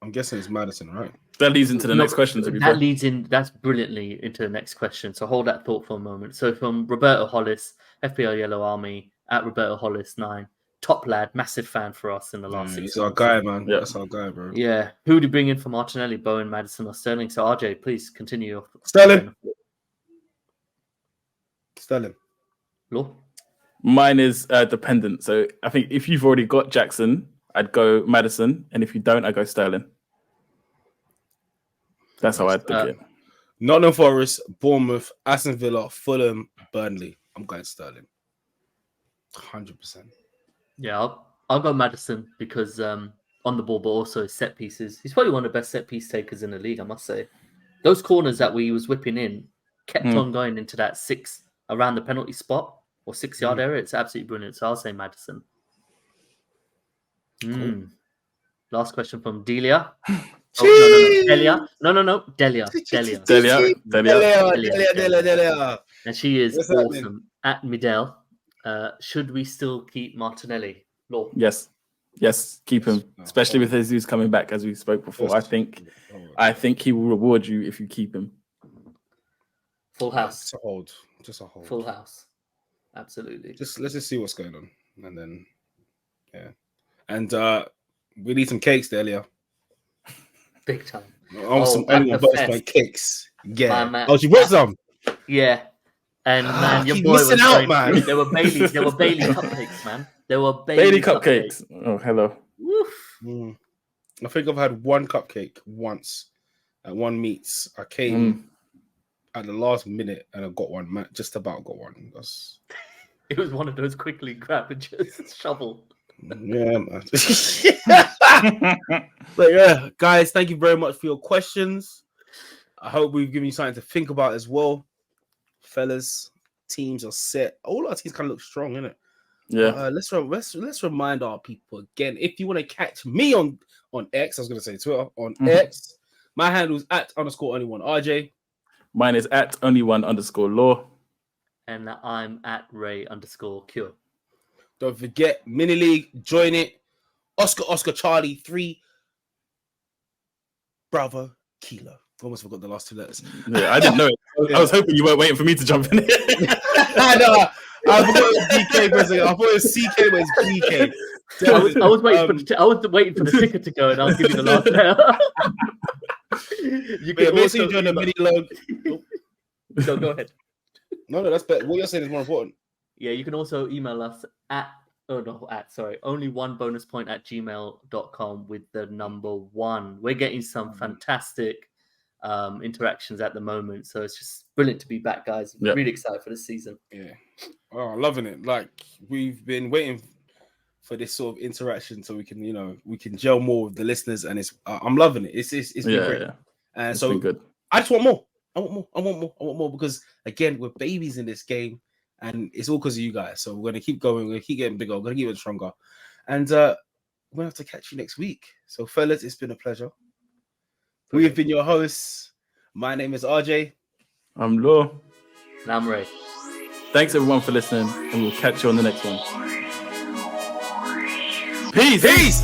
I'm guessing it's Maddison, right? That leads into the next question. That's brilliantly into the next question. So hold that thought for a moment. So from Roberto Hollis, FPL Yellow Army, at Roberto Hollis 9, top lad, massive fan for us in the last 6 months. He's our guy, man. Yep. That's our guy, bro. Yeah. Who would you bring in for Martinelli, Bowen, Maddison, or Sterling? So RJ, please continue your Sterling. Law? Mine is dependent. So I think if you've already got Jackson, I'd go Maddison, and if you don't, I go Sterling. That's how I'd pick it. Nottingham Forest, Bournemouth, Aston Villa, Fulham, Burnley. I'm going Sterling. 100%. Yeah, I'll go Maddison because on the ball, but also set pieces. He's probably one of the best set piece takers in the league, I must say. Those corners that we was whipping in kept on going into that 6 around the penalty spot or 6-yard area. It's absolutely brilliant. So I'll say Maddison. Cool. Last question from Delia. Delia. Delia. And she is awesome. At Midel. Should we still keep Martinelli? Law? Yes, keep him, especially with Jesus coming back, as we spoke before. I think he will reward you if you keep him. Full house. Just a hold. Full house. Absolutely. Let's just see what's going on, and then and we need some cakes, Delia. Big time. Some anyone but my cakes. Yeah. She brought some. Yeah. And man, your boy was out, man. There were Bailey cupcakes, man. There were Bailey cupcakes. Oh, hello. I think I've had one cupcake once at one meets. I came at the last minute and I got one. Just about got one. It was one of those quickly grab and just shovel. Yeah, man. But yeah, guys, thank you very much for your questions. I hope we've given you something to think about as well. Fellas, teams are set. All our teams kind of look strong, innit? Yeah. Let's remind our people again. If you want to catch me on X, I was going to say Twitter, on X, my handle is @_only1 RJ. Mine is @only1_ law. And I'm @Ray_Cure. Don't forget, Mini League, join it. Oscar Charlie 3. Bravo Kilo. Almost forgot the last two letters. Yeah, I didn't know it. I was hoping you weren't waiting for me to jump in. I forgot it was DK for a second. I thought it was CK, but it's PK. I was waiting for the ticker to go, and I'll give you the last letter. You can make sure you join the mini log. No, go ahead. No, that's better. What you're saying is more important. Yeah, you can also email us at only one bonus point at gmail.com with the number 1. We're getting some fantastic interactions at the moment, so it's just brilliant to be back, guys. Yep. Really excited for this season. Yeah, loving it. Like, we've been waiting for this sort of interaction so we can gel more with the listeners, and I'm loving it. It's been great. Yeah. And it's been good. I just want more. I want more because, again, we're babies in this game, and it's all because of you guys. So we're gonna keep going. We're gonna keep getting bigger. We're gonna keep getting stronger, and we're gonna have to catch you next week. So, fellas, it's been a pleasure. We have been your hosts. My name is RJ. I'm Law. And I'm Ray. Thanks everyone for listening, and we'll catch you on the next one. Peace.